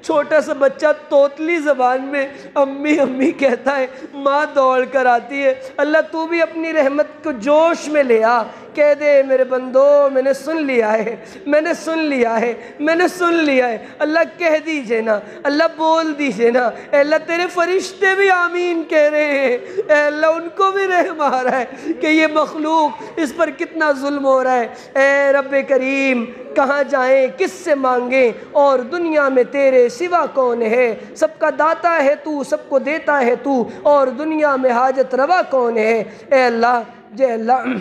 چھوٹا سا بچہ توتلی زبان میں امی امی کہتا ہے، ماں دوڑ کر آتی ہے۔ اللہ تو بھی اپنی رحمت کو جوش میں لے آ، کہہ دے میرے بندو میں نے سن لیا ہے، میں نے سن لیا ہے، میں نے سن لیا ہے۔ اللہ کہہ دیجئے نا، اللہ بول دیجئے نا۔ اے اللہ تیرے فرشتے بھی آمین کہہ رہے ہیں، اے اللہ ان کو بھی رحم آ رہا ہے کہ یہ مخلوق اس پر کتنا ظلم ہو رہا ہے۔ اے رب کریم کہاں جائیں، کس سے مانگیں، اور دنیا میں تیرے سوا کون ہے؟ سب کا داتا ہے تو، سب کو دیتا ہے تو، اور دنیا میں حاجت روا کون ہے؟ اے اللہ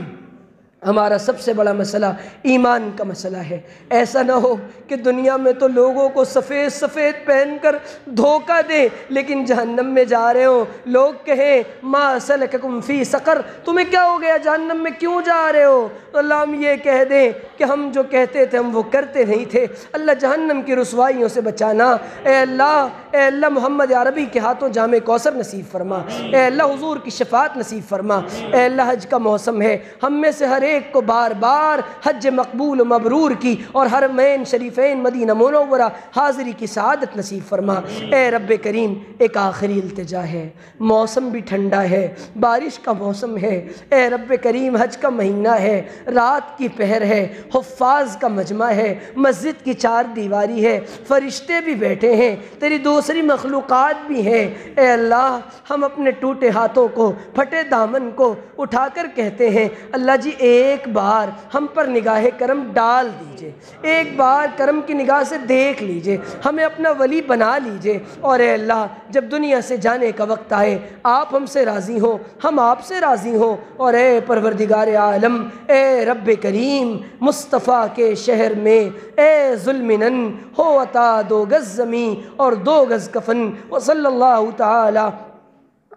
ہمارا سب سے بڑا مسئلہ ایمان کا مسئلہ ہے۔ ایسا نہ ہو کہ دنیا میں تو لوگوں کو سفید سفید پہن کر دھوکہ دیں لیکن جہنم میں جا رہے ہوں، لوگ کہیں ما سلککم فی سقر، تمہیں کیا ہو گیا جہنم میں کیوں جا رہے ہو؟ تو اللہ ہم یہ کہہ دیں کہ ہم جو کہتے تھے ہم وہ کرتے نہیں تھے۔ اللہ جہنم کی رسوائیوں سے بچانا۔ اے اللہ محمد عربی کے ہاتھوں جامع کوثر نصیب فرما۔ اے اللہ حضور کی شفاعت نصیب فرما۔ اے اللہ حج کا موسم ہے، ہم میں سے ہر ایک کو بار بار حج مقبول و مبرور کی اور حرمین شریفین مدینہ منورہ حاضری کی سعادت نصیب فرما۔ اے رب کریم ایک آخری التجا ہے، موسم بھی ٹھنڈا ہے، بارش کا موسم ہے، اے رب کریم حج کا مہینہ ہے، رات کی پہر ہے، حفاظ کا مجمع ہے، مسجد کی چار دیواری ہے، فرشتے بھی بیٹھے ہیں، تیری دوسری مخلوقات بھی ہیں۔ اے اللہ ہم اپنے ٹوٹے ہاتھوں کو، پھٹے دامن کو اٹھا کر کہتے ہیں اللہ جی ایک بار ہم پر نگاہ کرم ڈال دیجئے، ایک بار کرم کی نگاہ سے دیکھ لیجئے، ہمیں اپنا ولی بنا لیجئے۔ اور اے اللہ جب دنیا سے جانے کا وقت آئے آپ ہم سے راضی ہوں، ہم آپ سے راضی ہوں، اور اے پروردگار عالم اے رب کریم مصطفیٰ کے شہر میں اے ظلمنن ہو عطا 2 گز زمین اور 2 گز کفن، وصلی اللہ تعالی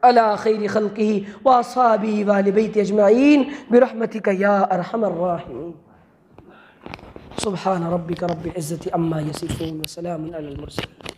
علی خیر خلقہ واصحابہ وآل بیت اجمعین برحمتک یا ارحم الراحمین۔ سبحان ربک رب العزة عما یصفون وسلام علی المرسلین۔